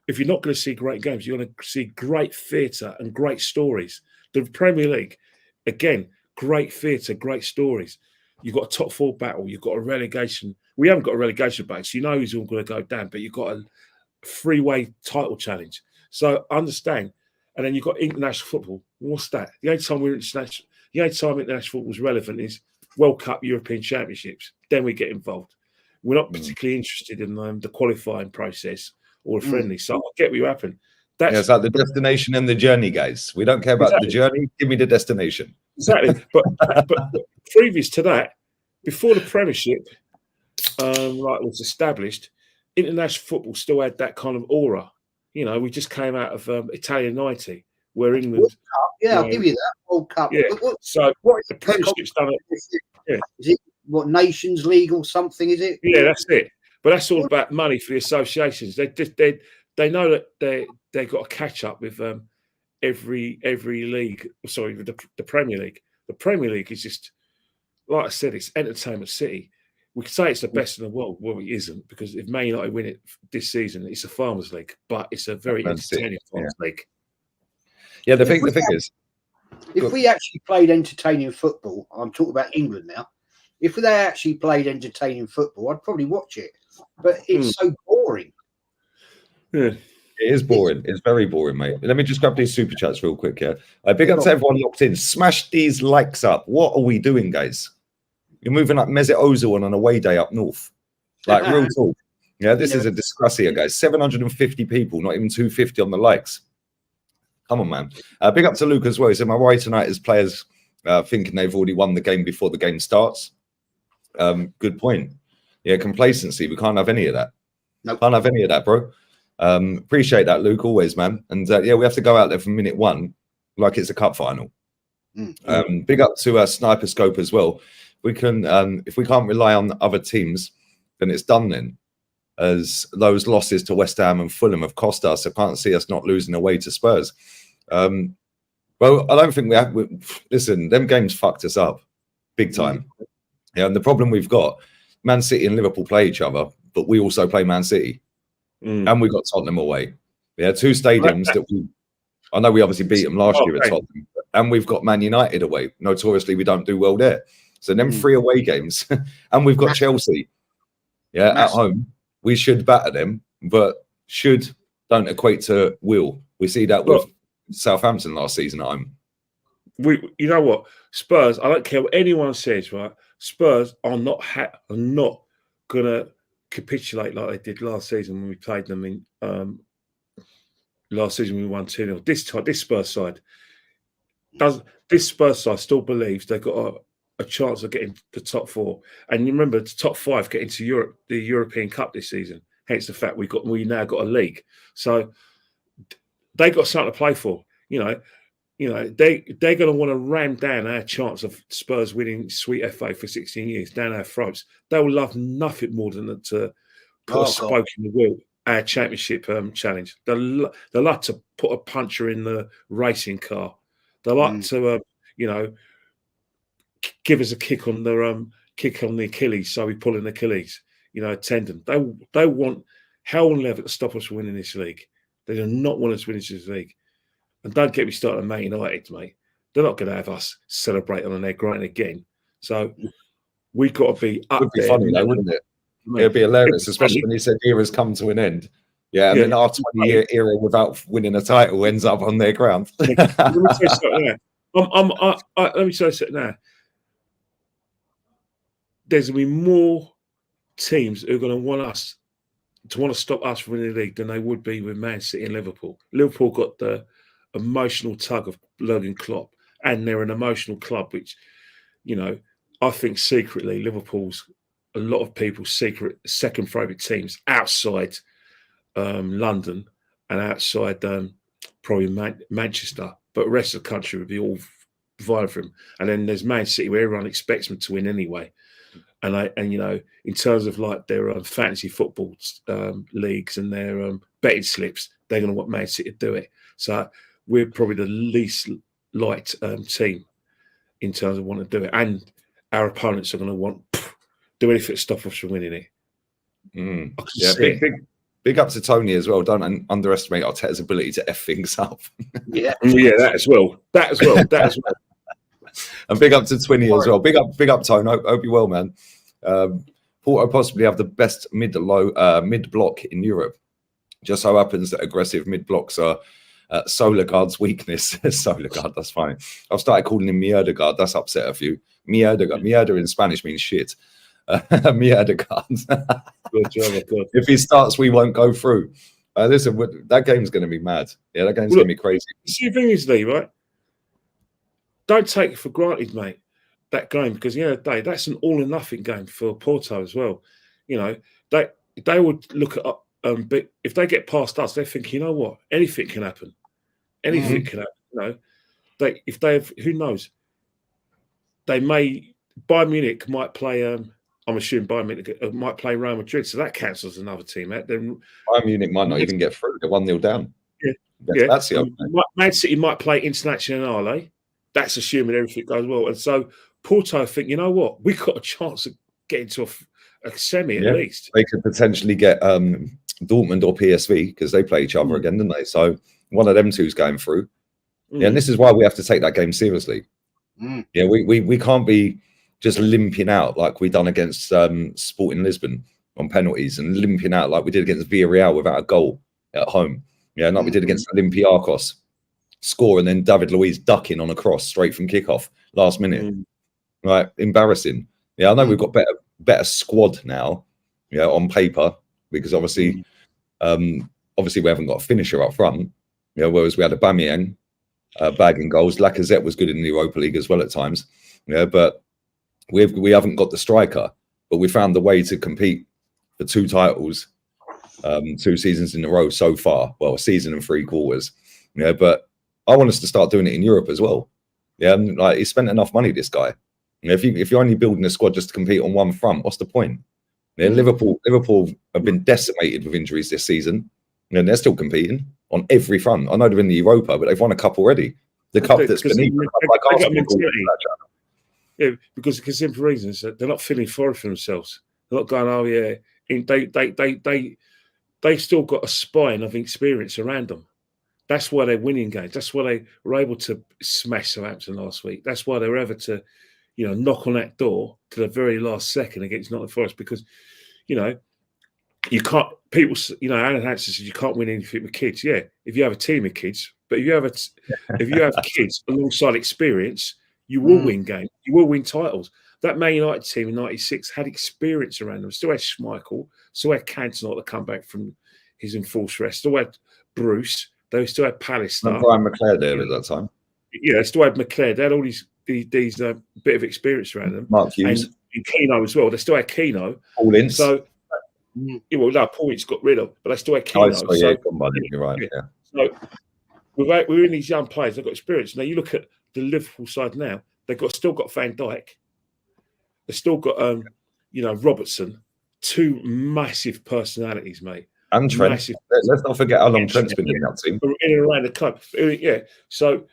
If you're not going to see great games, you're going to see great theatre and great stories. The Premier League, again, great theatre, great stories. You've got a top 4 battle. You've got a relegation. We haven't got a relegation battle, so you know who's all going to go down, but you've got a 3-way title challenge. So understand. And then you've got international football. What's that? The only time international football is relevant is World Cup, European Championships. Then we get involved. We're not particularly interested in the qualifying process or a friendly. So I get what you happen. It's like the destination and the journey, guys. We don't care about the journey. Give me the destination. Exactly. But previous to that, before the Premiership was established, international football still had that kind of aura. You know, we just came out of Italian '90, where World England. Cup, yeah, I'll give you that. World Cup. Yeah. But So what is the this Premiership's done it. Yeah. Is it what Nations League or something? Is it? Yeah, that's it. But that's all about money for the associations. They know that they got to catch up with every league. Sorry, the Premier League. The Premier League is just, like I said, it's entertainment city. We could say it's the best in the world. Well, it isn't, because if Man United win it this season, it's a Farmers League, but it's a very entertaining Farmers League. Yeah, the thing is, if we actually played entertaining football, I'm talking about England now. If they actually played entertaining football, I'd probably watch it. But it's so boring. Yeah. It is boring. It's very boring, mate. Let me just grab these super chats real quick here. Big up to everyone locked in. Smash these likes up. What are we doing, guys? You're moving like Mesut Ozil on an away day up north. Like, real talk. Yeah, this is a disgrace here, guys. 750 people, not even 250 on the likes. Come on, man. Big up to Luke as well. He said, my worry tonight is players thinking they've already won the game before the game starts. Good point. Yeah, complacency. We can't have any of that. Nope. Can't have any of that, bro. Appreciate that, Luke, always, man. And yeah, we have to go out there from minute one like it's a cup final. Big up to Sniper Scope as well. We can, if we can't rely on other teams, then it's done then. As those losses to West Ham and Fulham have cost us, I can't see us not losing away to Spurs. Well, I don't think we have. Listen, them games fucked us up big time. Yeah, and the problem we've got, Man City and Liverpool play each other, but we also play Man City. And we got Tottenham away. Yeah, two stadiums that I know we obviously beat them last year at Tottenham, and we've got Man United away. Notoriously, we don't do well there. So them 3 away games, and we've got Chelsea. Yeah, at home. We should batter them, but should don't equate to will. We see that with Southampton last season at home. You know what? Spurs, I don't care what anyone says, right? Spurs are not gonna capitulate like they did last season when we played them in last season we won 2-0. This Spurs side still believes they've got a chance of getting the top 4. And you remember the top 5 getting to Europe, the European Cup this season. Hence the fact we now got a league. So they got something to play for. You know, they're going to want to ram down our chance of Spurs winning Sweet FA for 16 years down our throats. They will love nothing more than to put a spoke in the wheel. Our championship challenge. They like to put a puncher in the racing car. They like to, give us a kick on the Achilles, so we pull in Achilles, tendon. They want hell and leather to stop us from winning this league. They do not want us to win this league. And don't get me started on Man United, mate. They're not going to have us celebrate on their grind again. So we've got to be up there. It would be funny, though, wouldn't it? It'd be hilarious, especially when you said era's come to an end. Yeah, and then our 20-year era without winning a title ends up on their ground. Let me tell you something now. Let me tell you something now. There's going to be more teams who are going to want to stop us from winning the league than they would be with Man City and Liverpool. Liverpool got the emotional tug of Jurgen Klopp, and they're an emotional club, which, I think secretly Liverpool's a lot of people's second favourite teams outside London and outside probably Manchester, but the rest of the country would be all vying for him. And then there's Man City, where everyone expects them to win anyway. And in terms of like their fantasy football leagues and their betting slips, they're going to want Man City to do it. So we're probably the least liked team in terms of wanting to do it, and our opponents are going to want do anything to stop us from winning it. Yeah, big up to Tony as well. Don't underestimate Arteta's ability to F things up. Yeah, that as well. And big up to Twinny as well. Big up, Tony. Hope you're well, man. Porto possibly have the best mid block in Europe. Just so happens that aggressive mid blocks are Solarguard's weakness. Solarguard, that's funny. I've started calling him Mierdegaard. That's upset a few. Mierda in Spanish means shit. Mierdegaard. Good job, good. If he starts, we won't go through. Listen, that game's going to be mad. Yeah, that game's going to be crazy. See, the thing is, Lee, right? Don't take it for granted, mate, that game, because at the end of the day, that's an all or nothing game for Porto as well. They would look at But if they get past us, they think, you know what, anything can happen. Anything can happen. You know, if they have, who knows? They may. Bayern Munich might play. I'm assuming Bayern Munich might play Real Madrid, so that cancels another team out. Then Bayern Munich might not even get through. They're 1-0 down. Yeah, that's the opening. Man City might play Internazionale. That's assuming everything goes well. And so Porto think, you know what, we've got a chance of getting to a semi at least. They could potentially get Dortmund or PSV because they play each other again, don't they? So one of them two's going through. Yeah, and this is why we have to take that game seriously. Yeah, we can't be just limping out like we done against Sporting Lisbon on penalties and limping out like we did against Villarreal without a goal at home. Yeah, like we did against Olympiacos. Score and then David Luiz ducking on a cross straight from kickoff last minute. Right, embarrassing. Yeah, I know we've got better squad now, yeah, on paper, because obviously we haven't got a finisher up front. Yeah, whereas we had Aubameyang bagging goals. Lacazette was good in the Europa League as well at times. Yeah, but we haven't got the striker. But we found the way to compete for 2 titles, 2 seasons in a row so far. Well, a season and 3 quarters. Yeah, but I want us to start doing it in Europe as well. Yeah, and, like, he spent enough money, this guy. You know, if you're only building a squad just to compete on one front, what's the point? Yeah, Liverpool have been decimated with injuries this season, and they're still competing on every front. I know they're in the Europa, but they've won a cup already. The cup that's beneath, like Arsenal. Yeah, because of simple reasons. They're not feeling sorry for themselves. They're not going, oh yeah. They still got a spine of experience around them. That's why they're winning games. That's why they were able to smash Southampton last week. That's why they were able to, you know, knock on that door to the very last second against Nottingham Forest, because, you know, you can't. People, you know, Alan Hansen says you can't win anything with kids. Yeah, if you have a team of kids, but if you have kids alongside experience, you will win games. You will win titles. That Man United team in '96 had experience around them. Still had Schmeichel. Still had Cantona to come back from his enforced rest. Still had Bruce. They still had Palace stuff. Brian McClare there at that time. Yeah, they still had McClare. They had all these bit of experience around them. Mark Hughes. And Keno as well. They still had Keno. Paul Ince. So, well, no, Paul Ince got rid of, but they still had Keno. You're right. Yeah. So we're in these young players. They've got experience. Now you look at the Liverpool side now. They've still got Van Dijk. They've still got Robertson. 2 massive personalities, mate. And Trent. Let's not forget how long Trent's been in that team. In and around the club. Yeah. So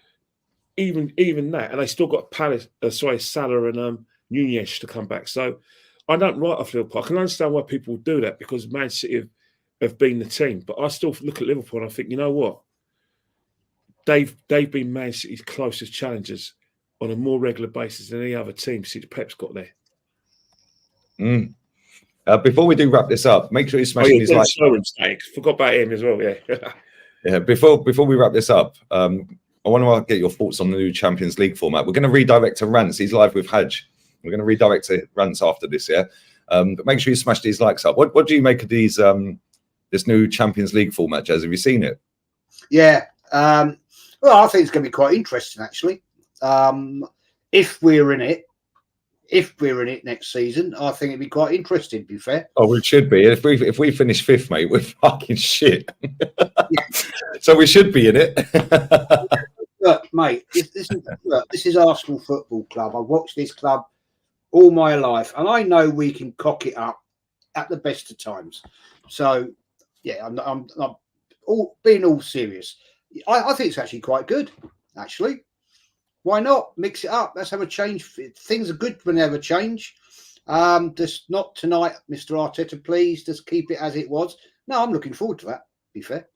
even that, and they still got Salah and Nunez to come back. So I don't write off Liverpool. I can understand why people do that, because Man City have been the team. But I still look at Liverpool and I think, you know what? They've been Man City's closest challengers on a more regular basis than any other team since Pep's got there. Before we do wrap this up, make sure you smash these likes. Forgot about him as well. Yeah. Yeah. Before we wrap this up, I want to get your thoughts on the new Champions League format. We're going to redirect to Rants. He's live with Haj. We're going to redirect to Rants after this. Yeah. But make sure you smash these likes up. What do you make of these this new Champions League format, Jez? Have you seen it? Yeah. Well, I think it's going to be quite interesting, actually. If we're in it next season, I think it'd be quite interesting, to be fair. Oh, we should be. If we finish 5th, mate, we're fucking shit. So we should be in it. Look, mate, this is Arsenal Football Club. I've watched this club all my life, and I know we can cock it up at the best of times. So, yeah, I'm being all serious. I think it's actually quite good, actually. Why not mix it up? Let's have a change. Things are good when they have a change. Just not tonight, Mr. Arteta, please. Just keep it as it was. No, I'm looking forward to that, to be fair.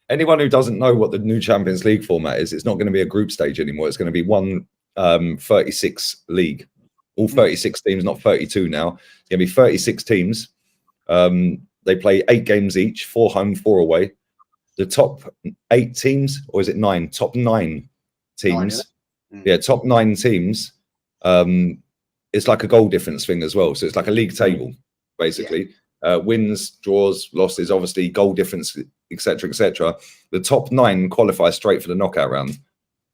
Anyone who doesn't know what the new Champions League format is, it's not going to be a group stage anymore. It's going to be one 36 league. All 36 teams, not 32 now. It's going to be 36 teams. They play 8 games each, 4 home, 4 away. The top 8 teams, or is it 9? Top 9 teams. 9, yeah, top 9 teams. It's like a goal difference thing as well. So it's like a league table, basically. Yeah. Wins, draws, losses, obviously goal difference, etc., etc. The top 9 qualify straight for the knockout round.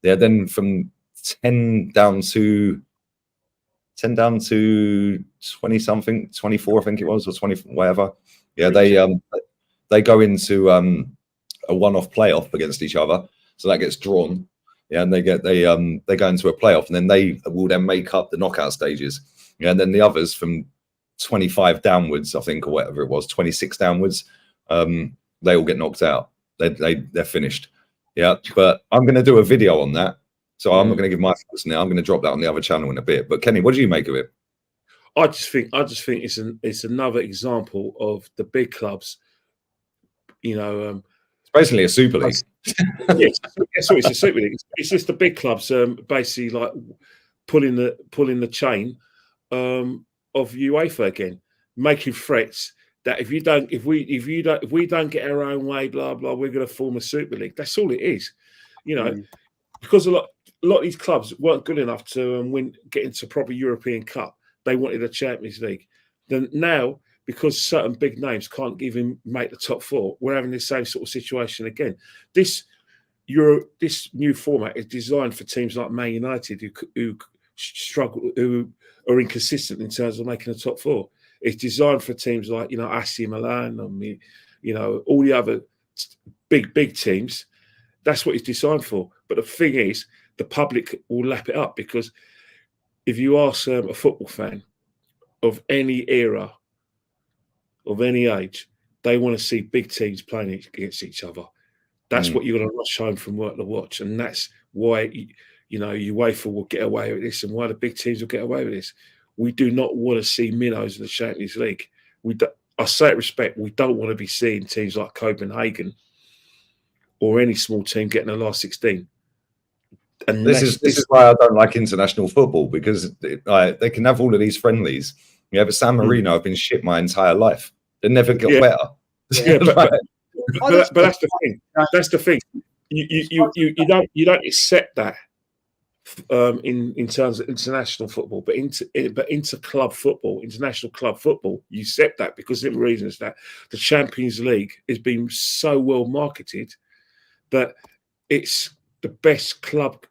Yeah, then from 10 down to 20 something, 24, I think it was, or 20, whatever. Yeah, they they go into a one-off playoff against each other, so that gets drawn. Yeah, and they go into a playoff, and then they will then make up the knockout stages. Yeah, and then the others from 25 downwards, I think, or whatever it was, 26 downwards, they all get knocked out. They're finished. Yeah, but I'm going to do a video on that, so I'm not going to give my thoughts now. I'm going to drop that on the other channel in a bit. But Kenny, what do you make of it? I just think it's another example of the big clubs. You know, it's basically a Super League. Yes, it's a Super League. It's just the big clubs basically like pulling the chain of UEFA again, making threats that if we don't get our own way, blah blah, we're going to form a Super League. That's all it is, you know, because a lot of these clubs weren't good enough to get into proper European Cup. They wanted a Champions League. Then now, because certain big names can't even make the top four, we're having the same sort of situation again. This new format is designed for teams like Man United who struggle, who are inconsistent in terms of making the top four. It's designed for teams like, you know, AC Milan, you know, all the other big teams. That's what it's designed for. But the thing is, the public will lap it up, because if you ask a football fan of any era, of any age, they want to see big teams playing against each other. That's what you're going to rush home from work to watch, and that's why you know UEFA will get away with this, and why the big teams will get away with this. We do not want to see minnows in the Champions League. I say it respect. We don't want to be seeing teams like Copenhagen or any small team getting the last 16. And this is why I don't like international football, because they can have all of these friendlies. Yeah, but San Marino have been shit my entire life. They never get better. Yeah, but that's the thing. That's the thing. You don't accept that in terms of international football, but into club football, international club football, you accept that because the reason is that the Champions League has been so well marketed that it's the best club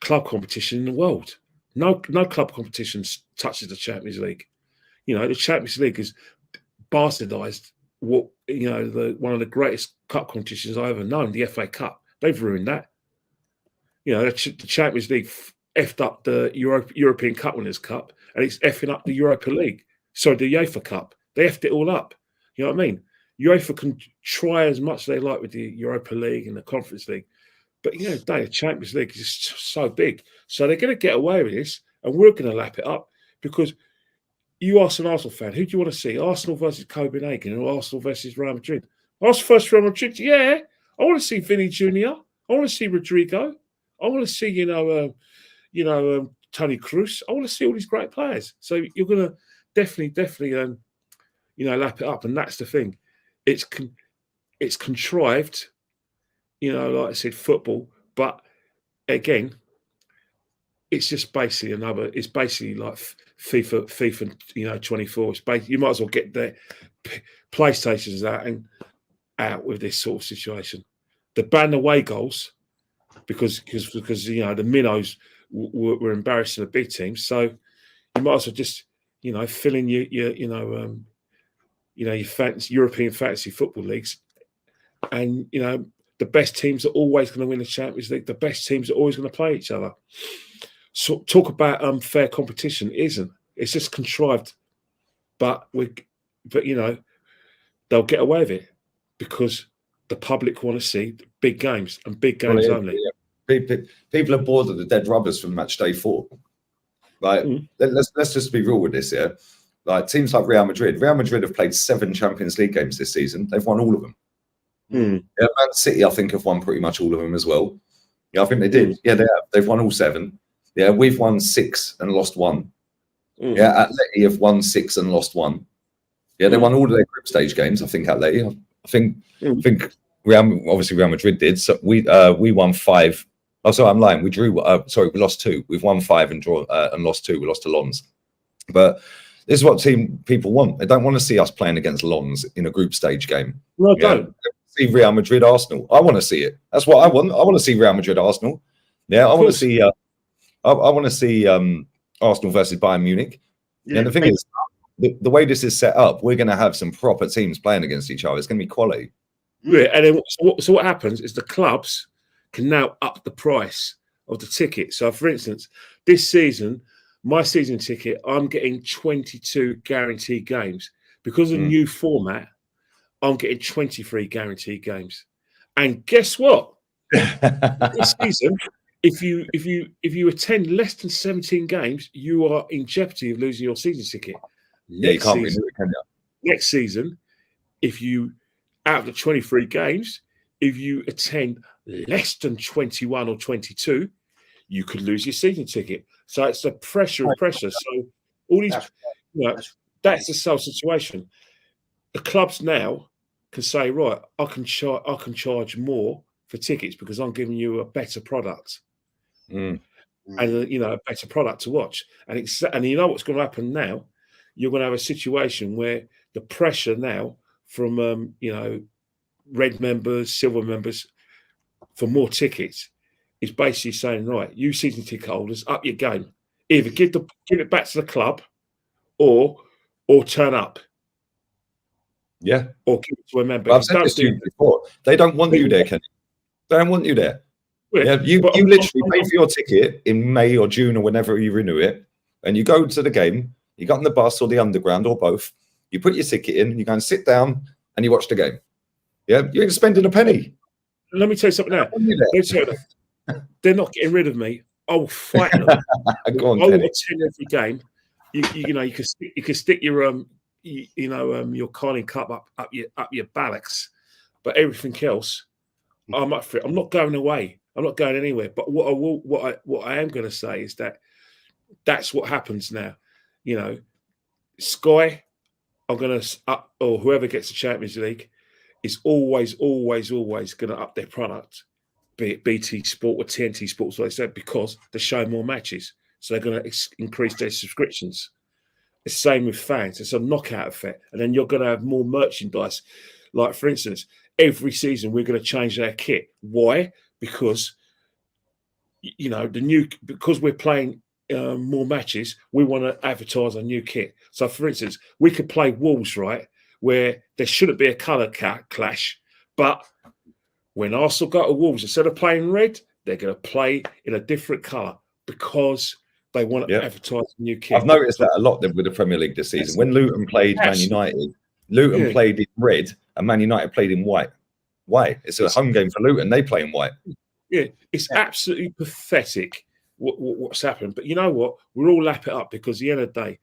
competition in the world. No club competition touches the Champions League. You know, the Champions League is bastardized one of the greatest cup competitions I've ever known, the FA Cup. They've ruined that. You know, the Champions League effed up the European Cup Winners' Cup, and it's effing up the Europa League. So the UEFA Cup, they effed it all up. You know what I mean? UEFA can try as much as they like with the Europa League and the Conference League, but you know, the Champions League is just so big. So they're going to get away with this, and we're going to lap it up, because you ask an Arsenal fan, who do you want to see? Arsenal versus Copenhagen or Arsenal versus Real Madrid? Arsenal versus Real Madrid, yeah. I want to see Vinny Jr. I want to see Rodrigo. I want to see, Toni Kroos. I want to see all these great players. So you're going to definitely, lap it up. And that's the thing. It's contrived, like I said, football. But again, it's just basically it's basically like FIFA, 24. It's basically, you might as well get the PlayStations out with this sort of situation. The ban away goals, because the minnows were embarrassing the big teams. So you might as well just fill in your European fantasy football leagues, and the best teams are always going to win the Champions League. The best teams are always going to play each other. So talk about fair competition. It isn't. It's just contrived, but they'll get away with it because the public want to see big games and big games only. Yeah. People are bored of the dead rubbers from match day 4. Like, let's just be real with this here. Like, teams like Real Madrid have played 7 Champions League games this season. They've won all of them. Yeah, Man City, I think, have won pretty much all of them as well. Yeah, I think they did. Yeah, they have. They've won all 7. Yeah, we've won 6 and lost 1. Yeah, Atleti have won 6 and lost 1. Yeah, they won all of their group stage games. I think Atleti. I think Real Madrid did. So we won 5. Oh, sorry, I'm lying. We drew. We lost 2. We've won 5 and lost 2. We lost to Lens. But this is what people want. They don't want to see us playing against Lens in a group stage game. No, don't. See Real Madrid Arsenal. I want to see it. That's what I want. I want to see Real Madrid Arsenal. Yeah, I want to see. I want to see Arsenal versus Bayern Munich. Yeah, and the thing is, the way this is set up, we're going to have some proper teams playing against each other. It's going to be quality. Yeah, and then so what happens is the clubs can now up the price of the ticket. So, for instance, this season, my season ticket, I'm getting 22 guaranteed games. Because of the new format, I'm getting 23 guaranteed games. And guess what? This season, if you attend less than 17 games, you are in jeopardy of losing your season ticket. You can't renew it, can you? Next season, if you out of the 23 games, if you attend less than 21 or 22, you could lose your season ticket. So it's a pressure. So all these, that's the sole situation. The clubs now can say, right, I can charge more for tickets because I'm giving you a better product, and a better product to watch. And you know what's going to happen now? You're going to have a situation where the pressure now from red members, silver members for more tickets is basically saying, right, you season ticket holders, up your game. Either give it back to the club, or turn up. Yeah, or give it to a member. Well, I've said this to you before. They don't want you there, Kenny. They don't want you there. Yeah, you literally pay for your ticket in May or June or whenever you renew it, and you go to the game. You got on the bus or the underground or both. You put your ticket in, you go and sit down, and you watch the game. Yeah, you ain't spending a penny. Let me tell you something now. They're not getting rid of me. I'll fight them. Go on, I'll Kenny. attend every game. You can stick your your Carling Cup up your ballocks, but everything else, I'm up for it. I'm not going away. I'm not going anywhere. But what I am going to say is that's what happens now. Sky are going to up, or whoever gets the Champions League is always going to up their product, be it BT Sport or TNT Sports, like I said, because they show more matches. So they're going to increase their subscriptions. The same with fans. It's a knockout effect. And then you're going to have more merchandise. Like, for instance, every season we're going to change our kit. Why? Because, because we're playing more matches, we want to advertise a new kit. So, for instance, we could play Wolves, right, where there shouldn't be a colour clash. But when Arsenal go to Wolves, instead of playing red, they're going to play in a different colour because they want to advertise a new kit. I've noticed that a lot with the Premier League this season. When Luton played Man United, Luton played in red and Man United played in white. Why? It's a home game for Luton. They play in white. Yeah, it's absolutely pathetic what's happened. But you know what? We'll all lap it up because at the end of the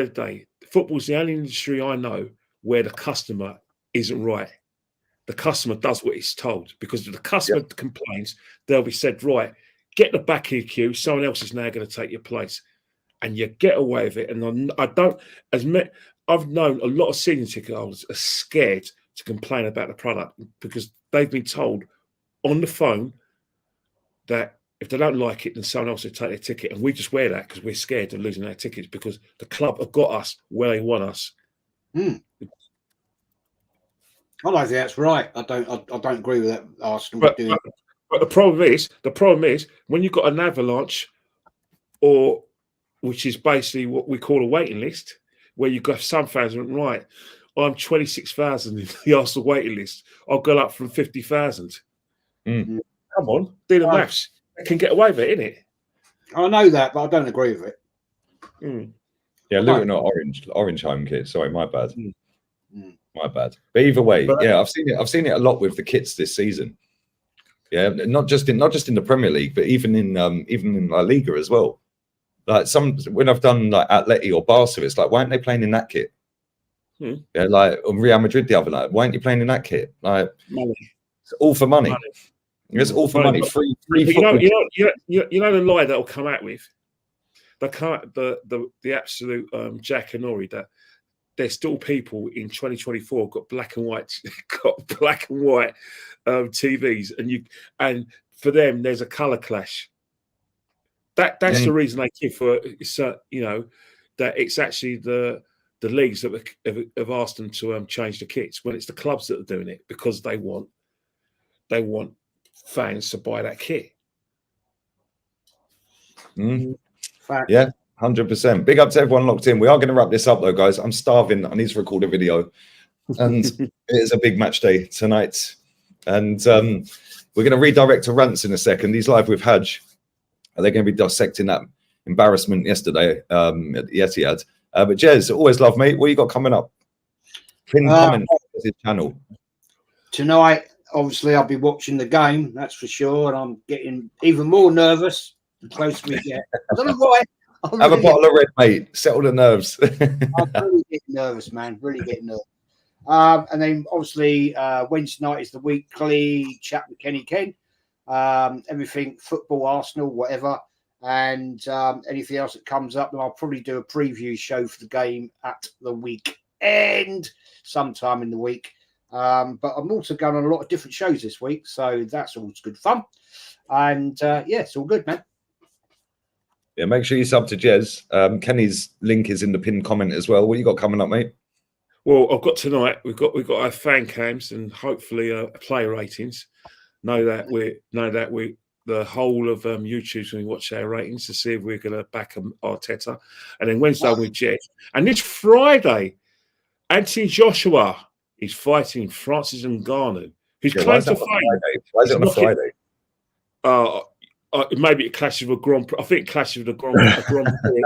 day, football's the only industry I know where the customer isn't right. The customer does what he's told, because if the customer complains, they'll be said, right, get the back of your queue. Someone else is now going to take your place, and you get away with it. And I've known a lot of season ticket holders are scared to complain about the product because they've been told on the phone that if they don't like it, then someone else will take their ticket. And we just wear that because we're scared of losing our tickets because the club have got us where they want us. I don't think that's right. I don't agree with that. Arsenal doing. But the problem is when you've got an avalanche, which is basically what we call a waiting list, where you've got some fans went, right, I'm 26,000 in the Arsenal waiting list. I'll go up from 50,000. Come on, do the maths. They can get away with it, innit? I know that, but I don't agree with it. Yeah, Luton are orange home kit. Sorry, my bad. My bad. But either way, I've seen it a lot with the kits this season. Yeah, not just in the Premier League, but even in La Liga as well. Like when I've done like Atleti or Barca, it's like, why aren't they playing in that kit? Yeah, like on Real Madrid the other night, why aren't you playing in that kit? Like, money. It's all for money. It's all for money. Free. You know the lie that'll come out with the absolute Jack and Ori that there's still people in 2024 got black and white TVs, and for them there's a colour clash. That's the reason they give for that it's actually the leagues that have asked them to change the kits when it's the clubs that are doing it because they want fans to buy that kit. Yeah, 100%. 100%. Big up to everyone locked in. We are going to wrap this up though, guys. I'm starving. I need to record a video, and it is a big match day tonight. And we're going to redirect to rants in a second. He's live with Haj. They're going to be dissecting that embarrassment yesterday at the Etihad. But Jez, always love, mate. What you got coming up? Pin comment on his channel. Tonight, obviously, I'll be watching the game, that's for sure. And I'm getting even more nervous the closer we get. I don't know why. Have a bottle of red, mate. Settle the nerves. I'm really getting nervous, man. Really getting nervous. And then, obviously, Wednesday night is the weekly chat with Kenny Ken. Everything football, Arsenal, whatever. And anything else that comes up, then I'll probably do a preview show for the game at the weekend, sometime in the week. But I'm also going on a lot of different shows this week, so that's always good fun. And yeah, it's all good, man. Yeah, make sure you sub to Jez. Kenny's link is in the pinned comment as well. What you got coming up, mate? Well, I've got tonight. We've got our fan cams and hopefully player ratings. Know that the whole of YouTube's going to watch our ratings to see if we're going to back Arteta. And then Wednesday with Jet. And this Friday, Anthony Joshua is fighting Francis Ngannou, who's claimed to fame. Why is it on a Friday? Maybe it clashes with Grand Prix. I think it clashes with a Grand Prix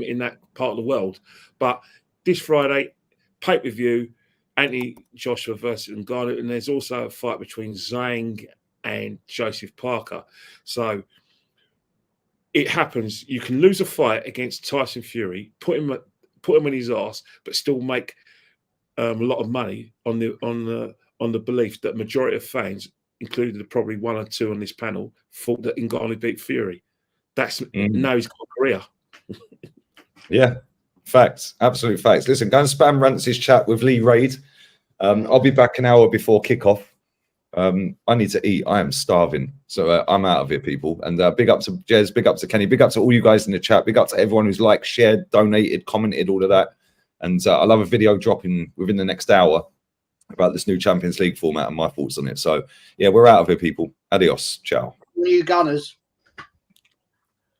in that part of the world. But this Friday, pay-per-view, Anthony Joshua versus Ngannou, and there's also a fight between Zhang and Joseph Parker. So it happens. You can lose a fight against Tyson Fury, put him in his ass, but still make a lot of money on the belief that majority of fans, including probably one or two on this panel, thought that Ngannou beat Fury. That's now he's got a career. Yeah, facts, absolute facts. Listen, go and spam Rance's chat with Lee Raid. I'll be back an hour before kickoff. I need to eat. I am starving, so I'm out of here, people. And big up to Jez, big up to Kenny, big up to all you guys in the chat, big up to everyone who's liked, shared, donated, commented, all of that. And I'll have a video dropping within the next hour about this new Champions League format and my thoughts on it. So yeah, we're out of here, people. Adios, ciao. You Gunners.